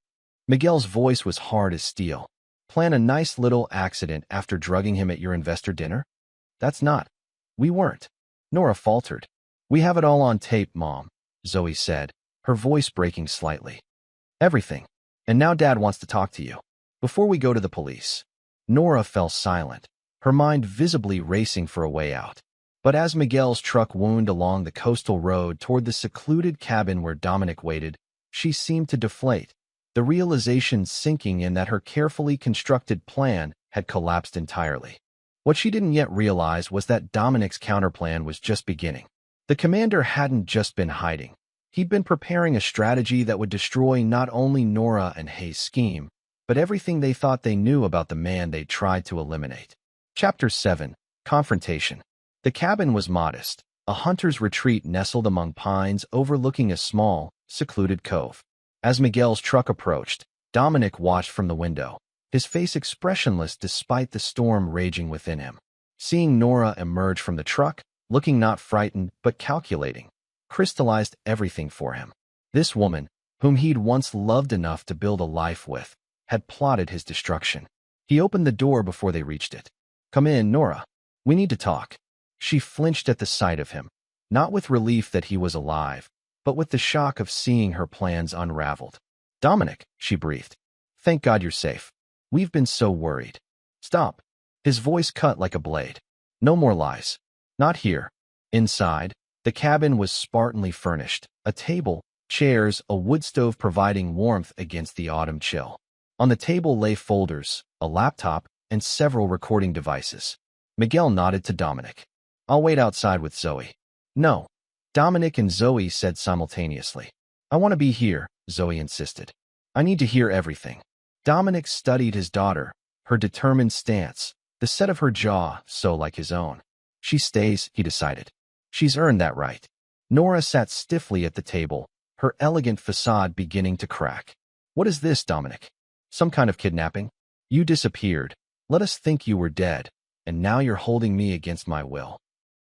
Miguel's voice was hard as steel. Plan a nice little accident after drugging him at your investor dinner? That's not. We weren't. Nora faltered. We have it all on tape, Mom, Zoe said, her voice breaking slightly. Everything. And now Dad wants to talk to you. Before we go to the police. Nora fell silent, her mind visibly racing for a way out. But as Miguel's truck wound along the coastal road toward the secluded cabin where Dominic waited, she seemed to deflate, the realization sinking in that her carefully constructed plan had collapsed entirely. What she didn't yet realize was that Dominic's counterplan was just beginning. The commander hadn't just been hiding. He'd been preparing a strategy that would destroy not only Nora and Hayes' scheme, but everything they thought they knew about the man they tried to eliminate. Chapter 7. Confrontation. The cabin was modest, a hunter's retreat nestled among pines overlooking a small, secluded cove. As Miguel's truck approached, Dominic watched from the window, his face expressionless despite the storm raging within him. Seeing Nora emerge from the truck, looking not frightened but calculating, crystallized everything for him. This woman, whom he'd once loved enough to build a life with, had plotted his destruction. He opened the door before they reached it. Come in, Nora. We need to talk. She flinched at the sight of him, not with relief that he was alive, but with the shock of seeing her plans unraveled. Dominic, she breathed. Thank God you're safe. We've been so worried. Stop. His voice cut like a blade. No more lies. Not here. Inside, the cabin was spartanly furnished, a table, chairs, a wood stove providing warmth against the autumn chill. On the table lay folders, a laptop, and several recording devices. Miguel nodded to Dominic. I'll wait outside with Zoe. No. Dominic and Zoe said simultaneously. I want to be here, Zoe insisted. I need to hear everything. Dominic studied his daughter, her determined stance, the set of her jaw so like his own. She stays, he decided. She's earned that right. Nora sat stiffly at the table, her elegant facade beginning to crack. What is this, Dominic? Some kind of kidnapping? You disappeared. Let us think you were dead, and now you're holding me against my will.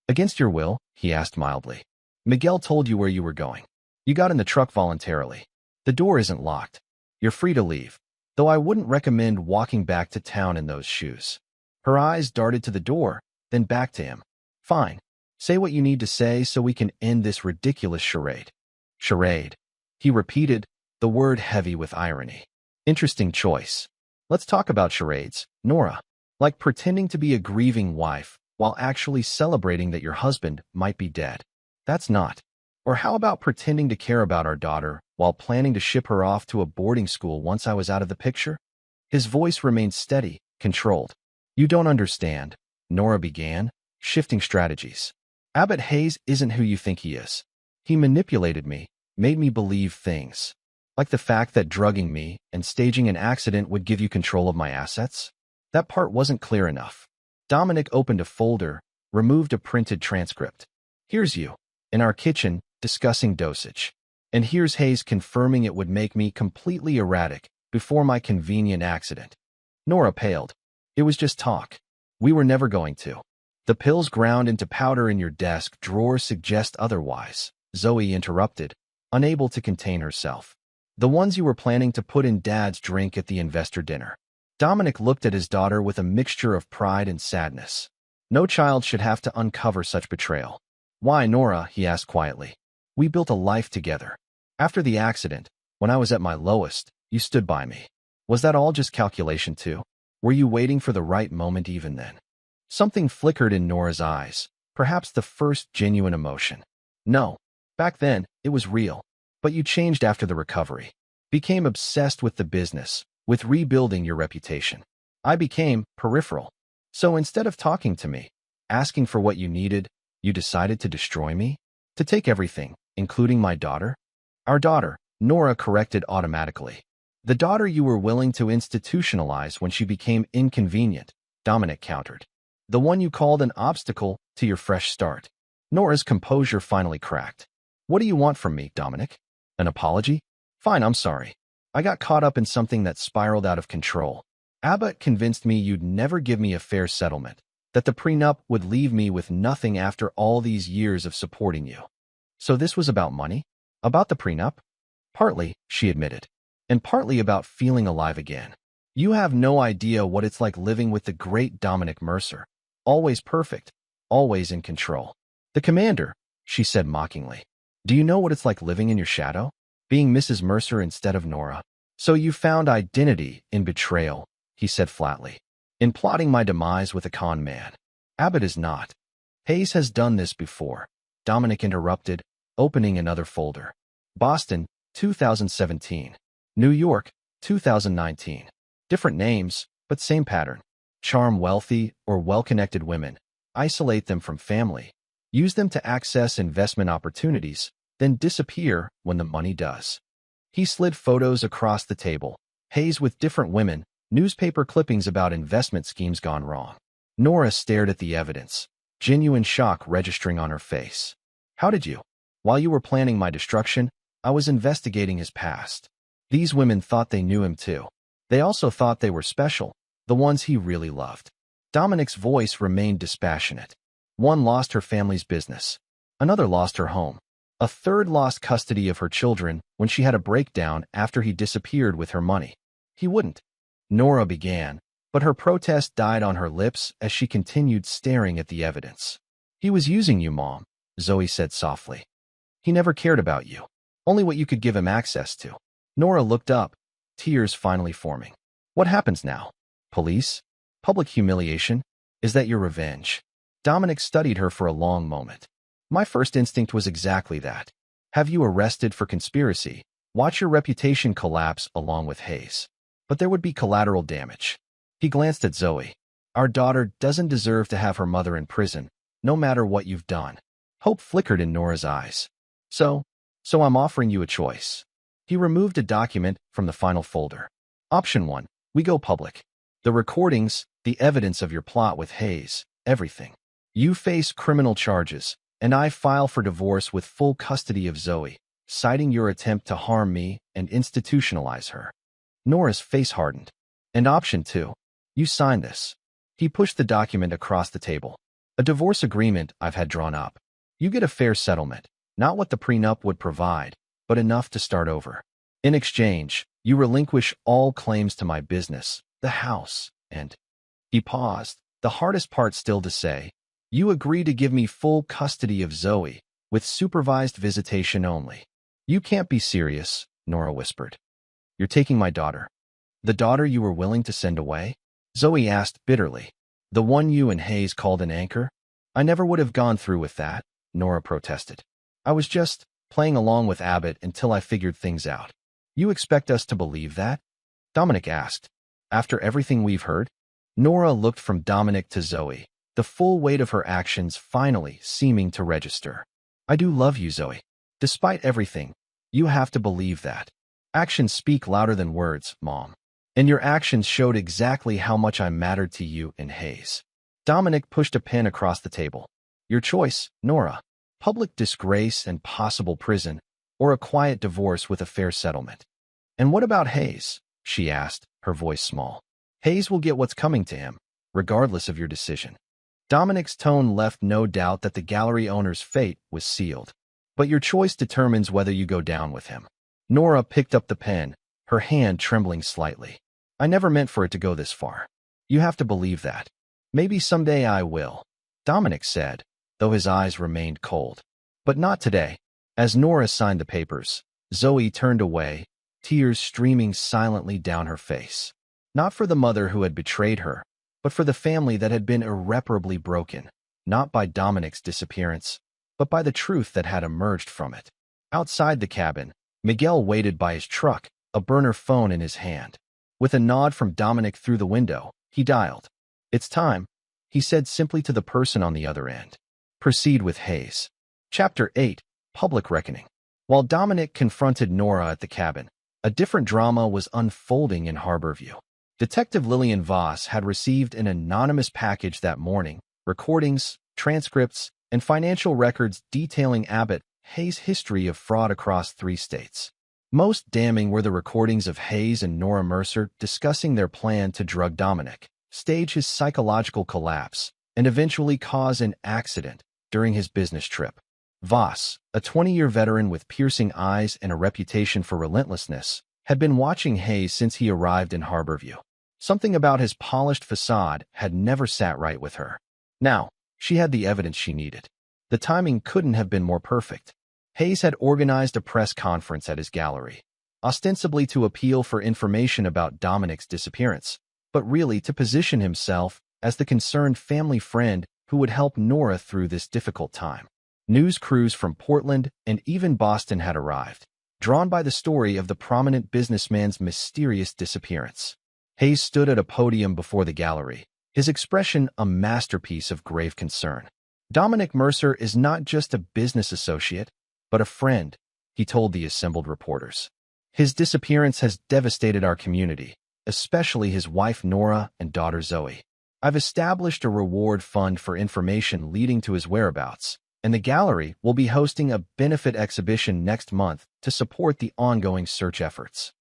Against your will? He asked mildly. Miguel told you where you were going. You got in the truck voluntarily. The door isn't locked. You're free to leave, though I wouldn't recommend walking back to town in those shoes. Her eyes darted to the door, then back to him. Fine. Say what you need to say so we can end this ridiculous charade. Charade. He repeated, the word heavy with irony. Interesting choice. Let's talk about charades, Nora. Like pretending to be a grieving wife while actually celebrating that your husband might be dead. That's not. Or how about pretending to care about our daughter while planning to ship her off to a boarding school once I was out of the picture? His voice remained steady, controlled. You don't understand, Nora began, shifting strategies. Abbott Hayes isn't who you think he is. He manipulated me, made me believe things. Like the fact that drugging me and staging an accident would give you control of my assets? That part wasn't clear enough. Dominic opened a folder, removed a printed transcript. Here's you, in our kitchen, discussing dosage. And here's Hayes confirming it would make me completely erratic before my convenient accident. Nora paled. It was just talk. We were never going to. The pills ground into powder in your desk drawer suggest otherwise, Zoe interrupted, unable to contain herself. The ones you were planning to put in Dad's drink at the investor dinner. Dominic looked at his daughter with a mixture of pride and sadness. No child should have to uncover such betrayal. Why, Nora? He asked quietly. We built a life together. After the accident, when I was at my lowest, you stood by me. Was that all just calculation too? Were you waiting for the right moment even then? Something flickered in Nora's eyes, perhaps the first genuine emotion. No. Back then, it was real. But you changed after the recovery. Became obsessed with the business, with rebuilding your reputation. I became peripheral. So instead of talking to me, asking for what you needed, you decided to destroy me? To take everything, including my daughter? Our daughter, Nora corrected automatically. The daughter you were willing to institutionalize when she became inconvenient, Dominic countered. The one you called an obstacle to your fresh start. Nora's composure finally cracked. What do you want from me, Dominic? An apology? Fine, I'm sorry. I got caught up in something that spiraled out of control. Abbott convinced me you'd never give me a fair settlement, that the prenup would leave me with nothing after all these years of supporting you. So this was about money? About the prenup? Partly, she admitted, and partly about feeling alive again. You have no idea what it's like living with the great Dominic Mercer. Always perfect, always in control. The commander, she said mockingly. Do you know what it's like living in your shadow? Being Mrs. Mercer instead of Nora? So you found identity in betrayal, he said flatly. In plotting my demise with a con man. Abbott is not. Hayes has done this before. Dominic interrupted, opening another folder. Boston, 2017. New York, 2019. Different names, but same pattern. Charm wealthy or well-connected women. Isolate them from family. Use them to access investment opportunities, then disappear when the money does. He slid photos across the table. Hayes with different women, newspaper clippings about investment schemes gone wrong. Nora stared at the evidence, genuine shock registering on her face. How did you? While you were planning my destruction, I was investigating his past. These women thought they knew him too. They also thought they were special, the ones he really loved. Dominic's voice remained dispassionate. One lost her family's business. Another lost her home. A third lost custody of her children when she had a breakdown after he disappeared with her money. He wouldn't. Nora began, but her protest died on her lips as she continued staring at the evidence. He was using you, Mom, Zoe said softly. He never cared about you. Only what you could give him access to. Nora looked up, tears finally forming. What happens now? Police? Public humiliation? Is that your revenge? Dominic studied her for a long moment. My first instinct was exactly that. Have you arrested for conspiracy? Watch your reputation collapse along with Hayes. But there would be collateral damage. He glanced at Zoe. Our daughter doesn't deserve to have her mother in prison, no matter what you've done. Hope flickered in Nora's eyes. So I'm offering you a choice. He removed a document from the final folder. Option 1, we go public. The recordings, the evidence of your plot with Hayes, everything. You face criminal charges, and I file for divorce with full custody of Zoe, citing your attempt to harm me and institutionalize her. Nora's face hardened. And option 2, you sign this. He pushed the document across the table. A divorce agreement I've had drawn up. You get a fair settlement, not what the prenup would provide, but enough to start over. In exchange, you relinquish all claims to my business, the house, and... He paused, the hardest part still to say. You agree to give me full custody of Zoe, with supervised visitation only. You can't be serious, Nora whispered. You're taking my daughter. The daughter you were willing to send away? Zoe asked bitterly. The one you and Hayes called an anchor? I never would have gone through with that, Nora protested. I was just playing along with Abbott until I figured things out. You expect us to believe that? Dominic asked. After everything we've heard? Nora looked from Dominic to Zoe, the full weight of her actions finally seeming to register. I do love you, Zoe. Despite everything, you have to believe that. Actions speak louder than words, Mom. And your actions showed exactly how much I mattered to you and Hayes. Dominic pushed a pen across the table. Your choice, Nora. Public disgrace and possible prison, or a quiet divorce with a fair settlement. And what about Hayes? She asked, her voice small. Hayes will get what's coming to him, regardless of your decision. Dominic's tone left no doubt that the gallery owner's fate was sealed. But your choice determines whether you go down with him. Nora picked up the pen, her hand trembling slightly. I never meant for it to go this far. You have to believe that. Maybe someday I will, Dominic said, though his eyes remained cold. But not today. As Nora signed the papers, Zoe turned away, tears streaming silently down her face. Not for the mother who had betrayed her, but for the family that had been irreparably broken, not by Dominic's disappearance, but by the truth that had emerged from it. Outside the cabin, Miguel waited by his truck, a burner phone in his hand. With a nod from Dominic through the window, he dialed. It's time, he said simply to the person on the other end. Proceed with Hayes. Chapter 8, Public Reckoning. While Dominic confronted Nora at the cabin, a different drama was unfolding in Harborview. Detective Lillian Voss had received an anonymous package that morning, recordings, transcripts, and financial records detailing Abbott Hayes' history of fraud across 3 states. Most damning were the recordings of Hayes and Nora Mercer discussing their plan to drug Dominic, stage his psychological collapse, and eventually cause an accident during his business trip. Voss, a 20-year veteran with piercing eyes and a reputation for relentlessness, had been watching Hayes since he arrived in Harborview. Something about his polished facade had never sat right with her. Now, she had the evidence she needed. The timing couldn't have been more perfect. Hayes had organized a press conference at his gallery, ostensibly to appeal for information about Dominic's disappearance, but really to position himself as the concerned family friend who would help Nora through this difficult time. News crews from Portland and even Boston had arrived, drawn by the story of the prominent businessman's mysterious disappearance. Hayes stood at a podium before the gallery, his expression a masterpiece of grave concern. Dominic Mercer is not just a business associate, but a friend, he told the assembled reporters. His disappearance has devastated our community, especially his wife Nora and daughter Zoe. I've established a reward fund for information leading to his whereabouts, and the gallery will be hosting a benefit exhibition next month to support the ongoing search efforts.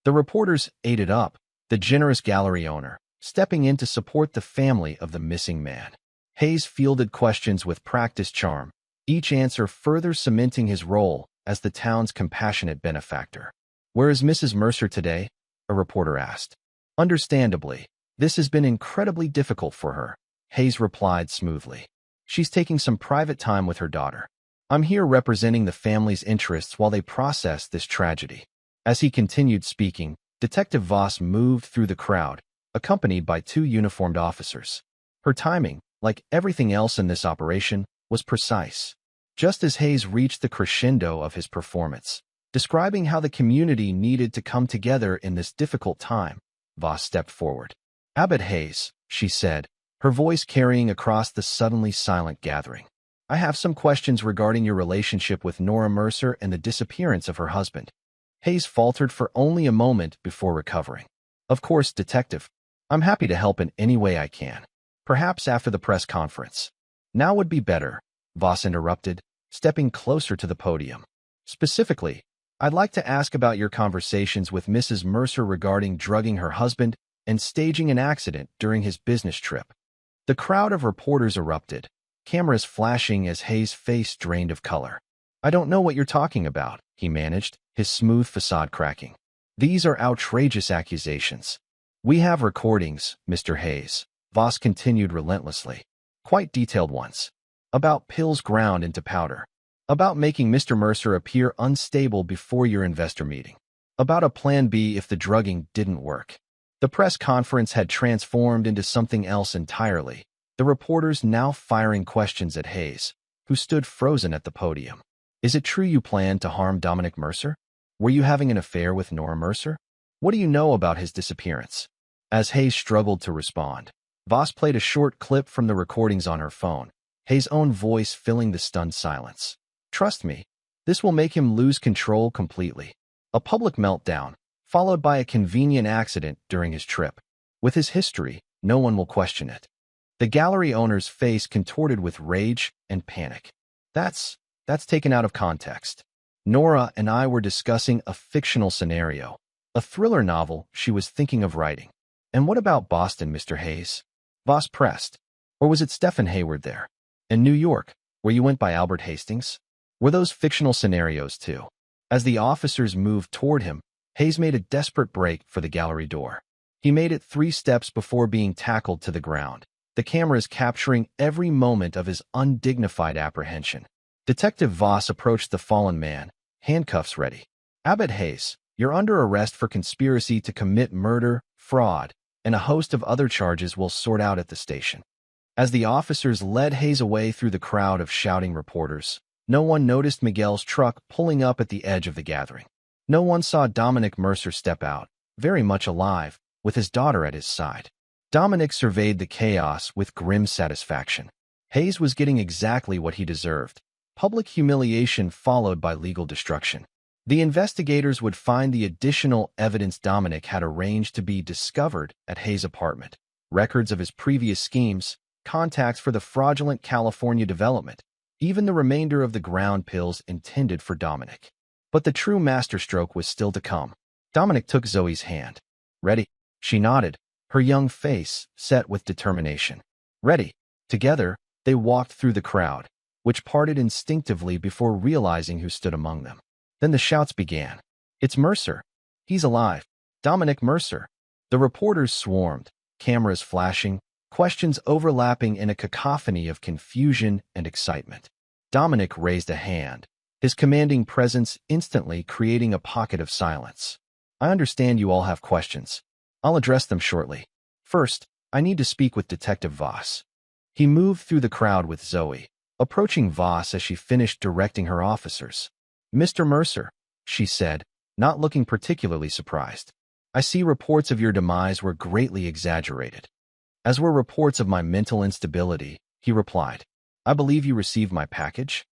The reporters ate it up, the generous gallery owner, stepping in to support the family of the missing man. Hayes fielded questions with practiced charm, each answer further cementing his role as the town's compassionate benefactor. Where is Mrs. Mercer today? A reporter asked. Understandably, this has been incredibly difficult for her, Hayes replied smoothly. She's taking some private time with her daughter. I'm here representing the family's interests while they process this tragedy. As he continued speaking, Detective Voss moved through the crowd, accompanied by 2 uniformed officers. Her timing, like everything else in this operation, was precise. Just as Hayes reached the crescendo of his performance, describing how the community needed to come together in this difficult time, Voss stepped forward. Abbott Hayes, she said, her voice carrying across the suddenly silent gathering. I have some questions regarding your relationship with Nora Mercer and the disappearance of her husband. Hayes faltered for only a moment before recovering. Of course, Detective. I'm happy to help in any way I can. Perhaps after the press conference. Now would be better, Voss interrupted, stepping closer to the podium. Specifically, I'd like to ask about your conversations with Mrs. Mercer regarding drugging her husband and staging an accident during his business trip. The crowd of reporters erupted, cameras flashing as Hayes' face drained of color. I don't know what you're talking about, he managed, his smooth facade cracking. These are outrageous accusations. We have recordings, Mr. Hayes, Voss continued relentlessly. Quite detailed ones. About pills ground into powder. About making Mr. Mercer appear unstable before your investor meeting. About a plan B if the drugging didn't work. The press conference had transformed into something else entirely, the reporters now firing questions at Hayes, who stood frozen at the podium. Is it true you planned to harm Dominic Mercer? Were you having an affair with Nora Mercer? What do you know about his disappearance? As Hayes struggled to respond, Voss played a short clip from the recordings on her phone, Hayes' own voice filling the stunned silence. Trust me, this will make him lose control completely. A public meltdown, followed by a convenient accident during his trip. With his history, no one will question it. The gallery owner's face contorted with rage and panic. That's taken out of context. Nora and I were discussing a fictional scenario, a thriller novel she was thinking of writing. And what about Boston, Mr. Hayes? Voss pressed. Or was it Stephen Hayward there? In New York, where you went by Albert Hastings? Were those fictional scenarios too? As the officers moved toward him, Hayes made a desperate break for the gallery door. He made it 3 steps before being tackled to the ground, the cameras capturing every moment of his undignified apprehension. Detective Voss approached the fallen man, handcuffs ready. Abbott Hayes, you're under arrest for conspiracy to commit murder, fraud, and a host of other charges we'll sort out at the station. As the officers led Hayes away through the crowd of shouting reporters, no one noticed Miguel's truck pulling up at the edge of the gathering. No one saw Dominic Mercer step out, very much alive, with his daughter at his side. Dominic surveyed the chaos with grim satisfaction. Hayes was getting exactly what he deserved: public humiliation followed by legal destruction. The investigators would find the additional evidence Dominic had arranged to be discovered at Hayes' apartment: records of his previous schemes, contacts for the fraudulent California development, even the remainder of the ground pills intended for Dominic. But the true masterstroke was still to come. Dominic took Zoe's hand. Ready? She nodded, her young face set with determination. Ready. Together, they walked through the crowd, which parted instinctively before realizing who stood among them. Then the shouts began. It's Mercer. He's alive. Dominic Mercer. The reporters swarmed, cameras flashing, questions overlapping in a cacophony of confusion and excitement. Dominic raised a hand, his commanding presence instantly creating a pocket of silence. I understand you all have questions. I'll address them shortly. First, I need to speak with Detective Voss. He moved through the crowd with Zoe, approaching Voss as she finished directing her officers. Mr. Mercer, she said, not looking particularly surprised. I see reports of your demise were greatly exaggerated. As were reports of my mental instability, he replied. I believe you received my package?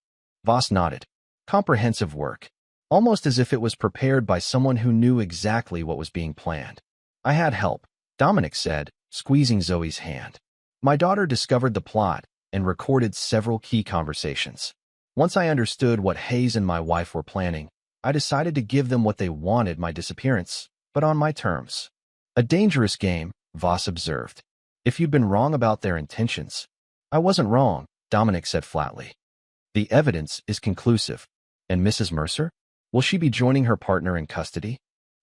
Voss nodded. Comprehensive work, almost as if it was prepared by someone who knew exactly what was being planned. I had help, Dominic said, squeezing Zoe's hand. My daughter discovered the plot and recorded several key conversations. Once I understood what Hayes and my wife were planning, I decided to give them what they wanted: my disappearance, but on my terms. A dangerous game, Voss observed. If you'd been wrong about their intentions. I wasn't wrong, Dominic said flatly. The evidence is conclusive. And Mrs. Mercer? Will she be joining her partner in custody?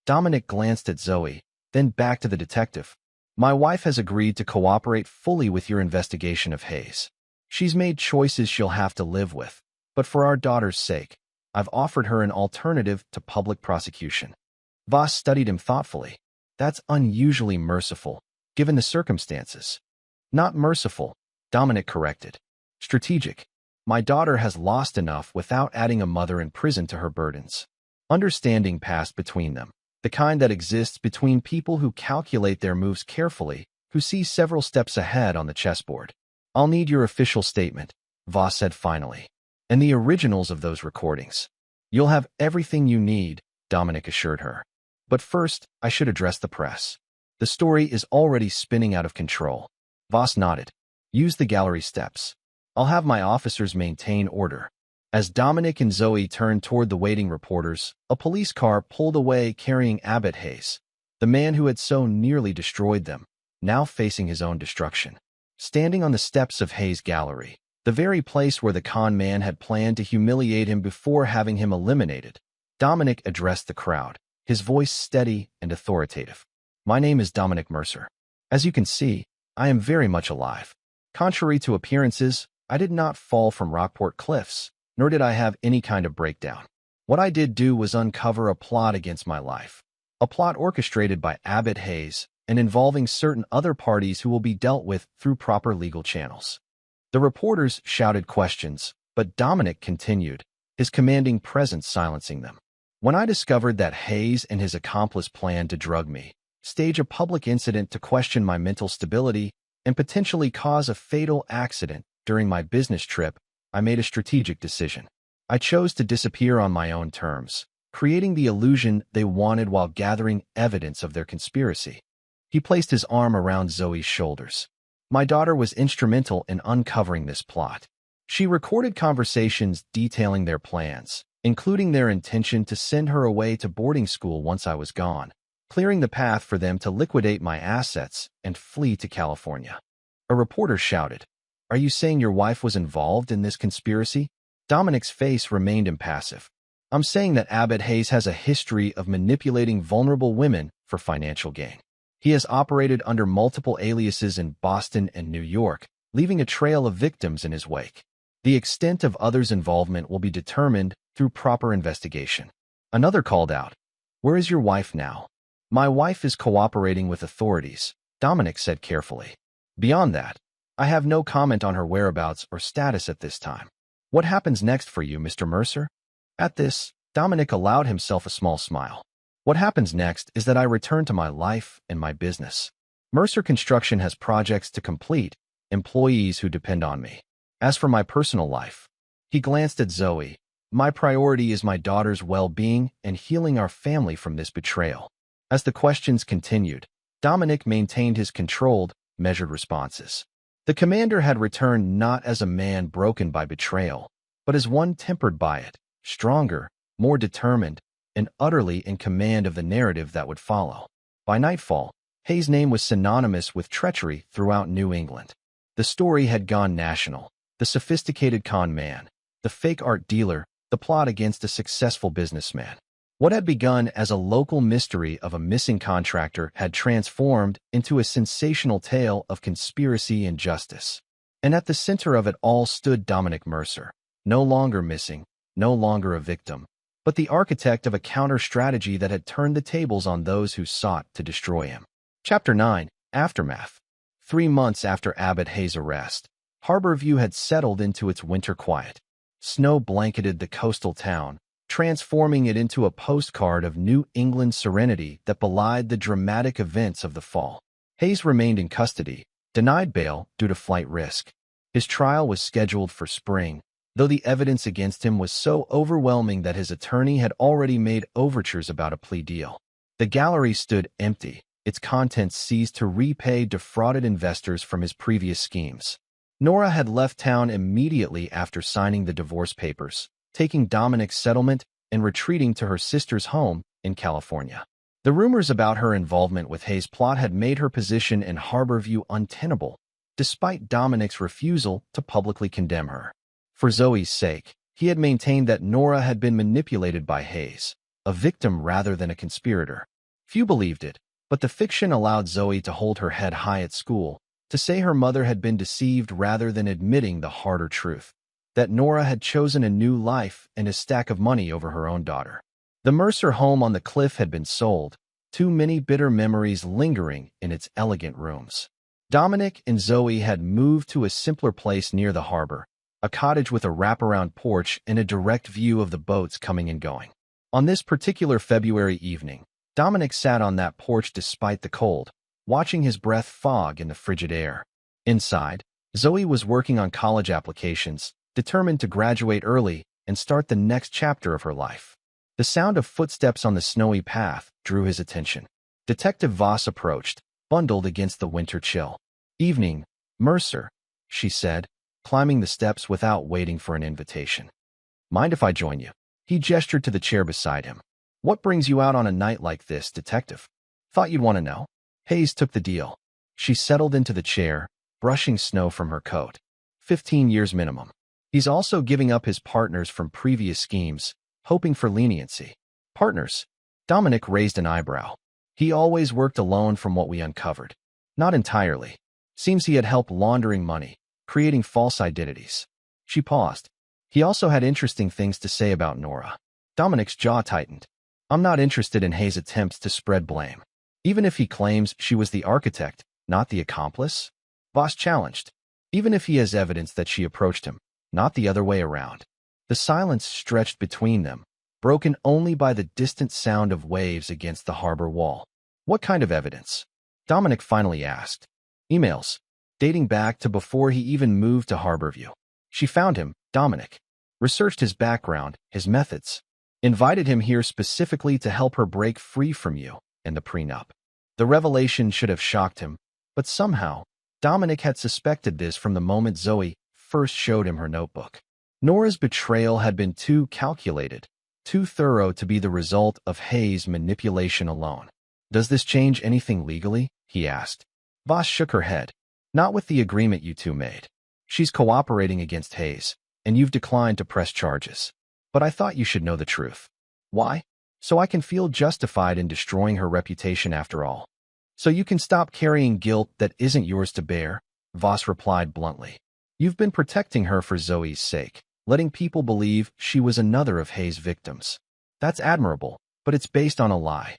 Dominic glanced at Zoe, then back to the detective. My wife has agreed to cooperate fully with your investigation of Hayes. She's made choices she'll have to live with, but for our daughter's sake, I've offered her an alternative to public prosecution. Voss studied him thoughtfully. That's unusually merciful, given the circumstances. Not merciful, Dominic corrected. Strategic. My daughter has lost enough without adding a mother in prison to her burdens. Understanding passed between them, the kind that exists between people who calculate their moves carefully, who see several steps ahead on the chessboard. I'll need your official statement, Voss said finally, and the originals of those recordings. You'll have everything you need, Dominic assured her. But first, I should address the press. The story is already spinning out of control. Voss nodded. Use the gallery steps. I'll have my officers maintain order. As Dominic and Zoe turned toward the waiting reporters, a police car pulled away carrying Abbott Hayes, the man who had so nearly destroyed them, now facing his own destruction. Standing on the steps of Hayes' gallery, the very place where the con man had planned to humiliate him before having him eliminated, Dominic addressed the crowd, his voice steady and authoritative. My name is Dominic Mercer. As you can see, I am very much alive. Contrary to appearances, I did not fall from Rockport Cliffs, nor did I have any kind of breakdown. What I did do was uncover a plot against my life, a plot orchestrated by Abbott Hayes and involving certain other parties who will be dealt with through proper legal channels. The reporters shouted questions, but Dominic continued, his commanding presence silencing them. When I discovered that Hayes and his accomplice planned to drug me, stage a public incident to question my mental stability, and potentially cause a fatal accident during my business trip, I made a strategic decision. I chose to disappear on my own terms, creating the illusion they wanted while gathering evidence of their conspiracy. He placed his arm around Zoe's shoulders. My daughter was instrumental in uncovering this plot. She recorded conversations detailing their plans, including their intention to send her away to boarding school once I was gone, clearing the path for them to liquidate my assets and flee to California. A reporter shouted, "Are you saying your wife was involved in this conspiracy?" Dominic's face remained impassive. "I'm saying that Abbott Hayes has a history of manipulating vulnerable women for financial gain. He has operated under multiple aliases in Boston and New York, leaving a trail of victims in his wake. The extent of others' involvement will be determined through proper investigation." Another called out, "Where is your wife now?" "My wife is cooperating with authorities," Dominic said carefully. "Beyond that, I have no comment on her whereabouts or status at this time. What happens next for you, Mr. Mercer?" At this, Dominic allowed himself a small smile. "What happens next is that I return to my life and my business. Mercer Construction has projects to complete, employees who depend on me. As for my personal life," he glanced at Zoe, "my priority is my daughter's well-being and healing our family from this betrayal." As the questions continued, Dominic maintained his controlled, measured responses. The commander had returned not as a man broken by betrayal, but as one tempered by it, stronger, more determined, and utterly in command of the narrative that would follow. By nightfall, Hayes' name was synonymous with treachery throughout New England. The story had gone national. The sophisticated con man, the fake art dealer, the plot against a successful businessman. What had begun as a local mystery of a missing contractor had transformed into a sensational tale of conspiracy and justice. And at the center of it all stood Dominic Mercer, no longer missing, no longer a victim, but the architect of a counter-strategy that had turned the tables on those who sought to destroy him. Chapter 9, Aftermath. 3 months after Abbott Hayes' arrest, Harborview had settled into its winter quiet. Snow blanketed the coastal town, transforming it into a postcard of New England serenity that belied the dramatic events of the fall. Hayes remained in custody, denied bail due to flight risk. His trial was scheduled for spring, though the evidence against him was so overwhelming that his attorney had already made overtures about a plea deal. The gallery stood empty, its contents seized to repay defrauded investors from his previous schemes. Nora had left town immediately after signing the divorce papers, taking Dominic's settlement and retreating to her sister's home in California. The rumors about her involvement with Hayes' plot had made her position in Harborview untenable, despite Dominic's refusal to publicly condemn her. For Zoe's sake, he had maintained that Nora had been manipulated by Hayes, a victim rather than a conspirator. Few believed it, but the fiction allowed Zoe to hold her head high at school, to say her mother had been deceived rather than admitting the harder truth, that Nora had chosen a new life and a stack of money over her own daughter. The Mercer home on the cliff had been sold, too many bitter memories lingering in its elegant rooms. Dominic and Zoe had moved to a simpler place near the harbor, a cottage with a wraparound porch and a direct view of the boats coming and going. On this particular February evening, Dominic sat on that porch despite the cold, watching his breath fog in the frigid air. Inside, Zoe was working on college applications, determined to graduate early and start the next chapter of her life. The sound of footsteps on the snowy path drew his attention. Detective Voss approached, bundled against the winter chill. "Evening, Mercer," she said, climbing the steps without waiting for an invitation. "Mind if I join you?" He gestured to the chair beside him. "What brings you out on a night like this, detective? Thought you'd want to know." Hayes took the deal. She settled into the chair, brushing snow from her coat. 15 years minimum. He's also giving up his partners from previous schemes, hoping for leniency. Partners? Dominic raised an eyebrow. He always worked alone from what we uncovered. Not entirely. Seems he had help laundering money, creating false identities. She paused. He also had interesting things to say about Nora. Dominic's jaw tightened. "I'm not interested in Hayes' attempts to spread blame. Even if he claims she was the architect, not the accomplice?" Voss challenged. "Even if he has evidence that she approached him, not the other way around." The silence stretched between them, broken only by the distant sound of waves against the harbor wall. "What kind of evidence?" Dominic finally asked. "Emails, dating back to before he even moved to Harborview. She found him, Dominic. Researched his background, his methods. Invited him here specifically to help her break free from you and the prenup. The revelation should have shocked him, but somehow, Dominic had suspected this from the moment Zoe first showed him her notebook. Nora's betrayal had been too calculated, too thorough to be the result of Hayes' manipulation alone. Does this change anything legally? He asked. Voss shook her head. Not with the agreement you two made. She's cooperating against Hayes, and you've declined to press charges. But I thought you should know the truth. Why? So I can feel justified in destroying her reputation after all. So you can stop carrying guilt that isn't yours to bear, Voss replied bluntly. You've been protecting her for Zoe's sake, letting people believe she was another of Hayes' victims. That's admirable, but it's based on a lie.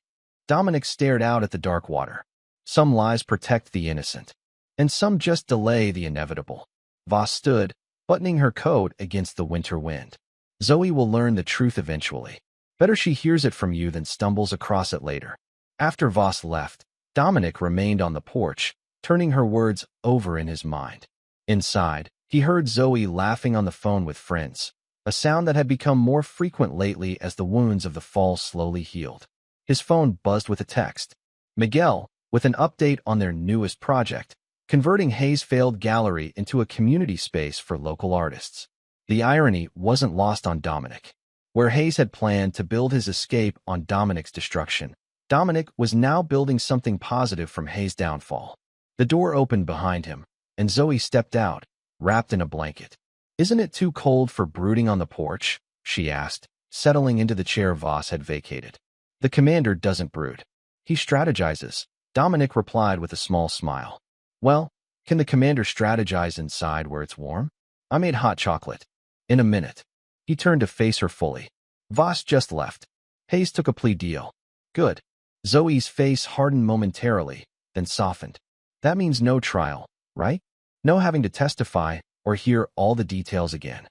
Dominic stared out at the dark water. Some lies protect the innocent, and some just delay the inevitable. Voss stood, buttoning her coat against the winter wind. Zoe will learn the truth eventually. Better she hears it from you than stumbles across it later. After Voss left, Dominic remained on the porch, turning her words over in his mind. Inside, he heard Zoe laughing on the phone with friends, a sound that had become more frequent lately as the wounds of the fall slowly healed. His phone buzzed with a text. Miguel, with an update on their newest project, converting Hayes' failed gallery into a community space for local artists. The irony wasn't lost on Dominic. Where Hayes had planned to build his escape on Dominic's destruction, Dominic was now building something positive from Hayes' downfall. The door opened behind him, and Zoe stepped out, wrapped in a blanket. Isn't it too cold for brooding on the porch? She asked, settling into the chair Voss had vacated. The commander doesn't brood. He strategizes, Dominic replied with a small smile. Well, can the commander strategize inside where it's warm? I made hot chocolate. In a minute. He turned to face her fully. Voss just left. Hayes took a plea deal. Good. Zoe's face hardened momentarily, then softened. That means no trial, right? No having to testify or hear all the details again.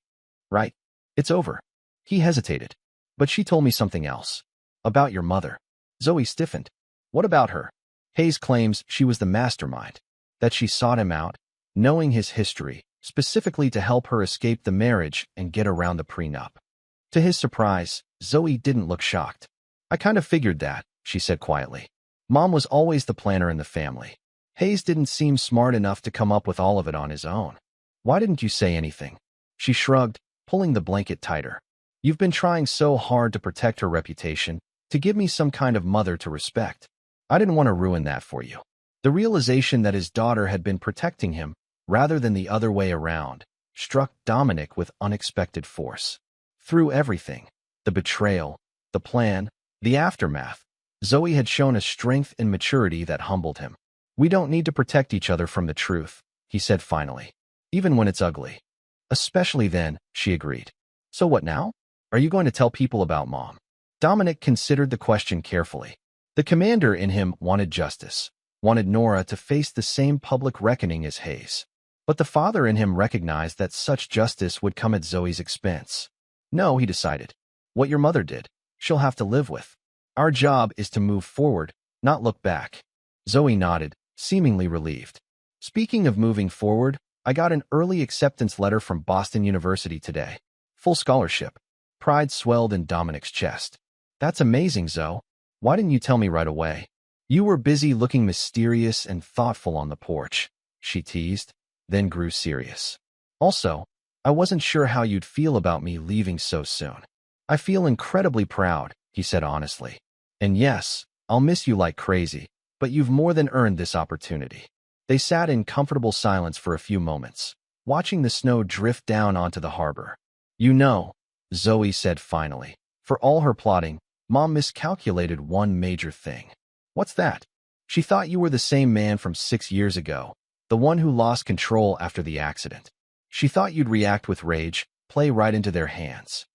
Right. It's over. He hesitated. But she told me something else. About your mother. Zoe stiffened. What about her? Hayes claims she was the mastermind. That she sought him out, knowing his history, specifically to help her escape the marriage and get around the prenup. To his surprise, Zoe didn't look shocked. I kind of figured that, she said quietly. Mom was always the planner in the family. Hayes didn't seem smart enough to come up with all of it on his own. Why didn't you say anything? She shrugged, pulling the blanket tighter. You've been trying so hard to protect her reputation, to give me some kind of mother to respect. I didn't want to ruin that for you. The realization that his daughter had been protecting him, rather than the other way around, struck Dominic with unexpected force. Through everything, the betrayal, the plan, the aftermath, Zoe had shown a strength and maturity that humbled him. We don't need to protect each other from the truth, he said finally, even when it's ugly. Especially then, she agreed. So what now? Are you going to tell people about Mom? Dominic considered the question carefully. The commander in him wanted justice, wanted Nora to face the same public reckoning as Hayes. But the father in him recognized that such justice would come at Zoe's expense. No, he decided. What your mother did, she'll have to live with. Our job is to move forward, not look back. Zoe nodded, seemingly relieved. Speaking of moving forward, I got an early acceptance letter from Boston University today. Full scholarship. Pride swelled in Dominic's chest. That's amazing, Zoe. Why didn't you tell me right away? You were busy looking mysterious and thoughtful on the porch, she teased, then grew serious. Also, I wasn't sure how you'd feel about me leaving so soon. I feel incredibly proud, he said honestly. And yes, I'll miss you like crazy, but you've more than earned this opportunity. They sat in comfortable silence for a few moments, watching the snow drift down onto the harbor. You know, Zoe said finally, for all her plotting, Mom miscalculated one major thing. What's that? She thought you were the same man from 6 years ago, the one who lost control after the accident. She thought you'd react with rage, play right into their hands.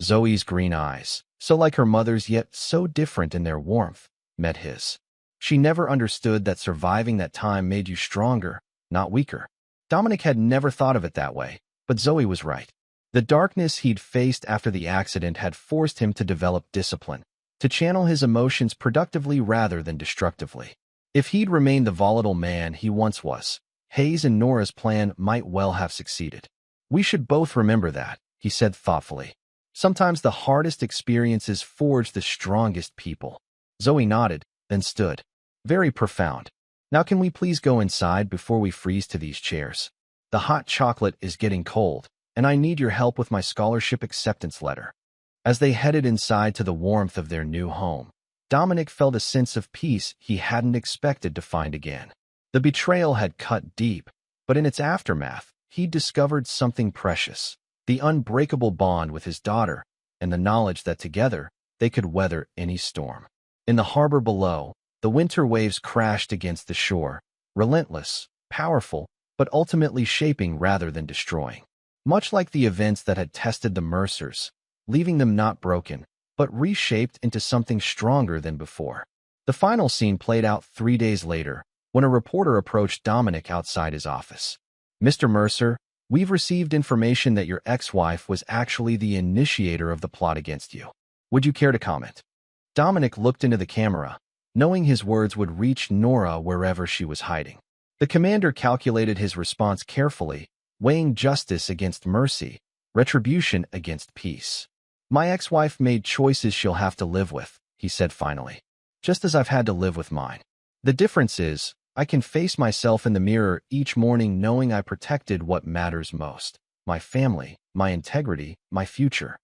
Zoe's green eyes, so like her mother's yet so different in their warmth, met his. She never understood that surviving that time made you stronger, not weaker. Dominic had never thought of it that way, but Zoe was right. The darkness he'd faced after the accident had forced him to develop discipline, to channel his emotions productively rather than destructively. If he'd remained the volatile man he once was, Hayes and Nora's plan might well have succeeded. We should both remember that, he said thoughtfully. Sometimes the hardest experiences forge the strongest people. Zoe nodded, then stood. Very profound. Now can we please go inside before we freeze to these chairs? The hot chocolate is getting cold, and I need your help with my scholarship acceptance letter. As they headed inside to the warmth of their new home, Dominic felt a sense of peace he hadn't expected to find again. The betrayal had cut deep, but in its aftermath, he discovered something precious: the unbreakable bond with his daughter and the knowledge that together they could weather any storm. In the harbor below, the winter waves crashed against the shore, relentless, powerful, but ultimately shaping rather than destroying. Much like the events that had tested the Mercers, leaving them not broken, but reshaped into something stronger than before. The final scene played out 3 days later, when a reporter approached Dominic outside his office. "Mr. Mercer, we've received information that your ex-wife was actually the initiator of the plot against you. Would you care to comment?" Dominic looked into the camera, knowing his words would reach Nora wherever she was hiding. The commander calculated his response carefully, weighing justice against mercy, retribution against peace. "My ex-wife made choices she'll have to live with," he said finally, "just as I've had to live with mine. The difference is, I can face myself in the mirror each morning knowing I protected what matters most: my family, my integrity, my future."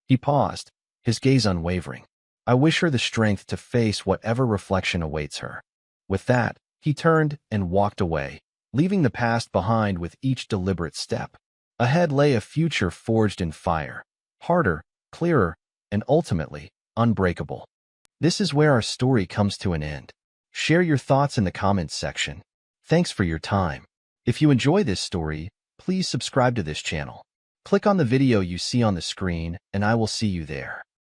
He paused, his gaze unwavering. "I wish her the strength to face whatever reflection awaits her." With that, he turned and walked away, leaving the past behind with each deliberate step. Ahead lay a future forged in fire, harder, clearer, and ultimately unbreakable. This is where our story comes to an end. Share your thoughts in the comments section. Thanks for your time. If you enjoy this story, please subscribe to this channel. Click on the video you see on the screen, and I will see you there.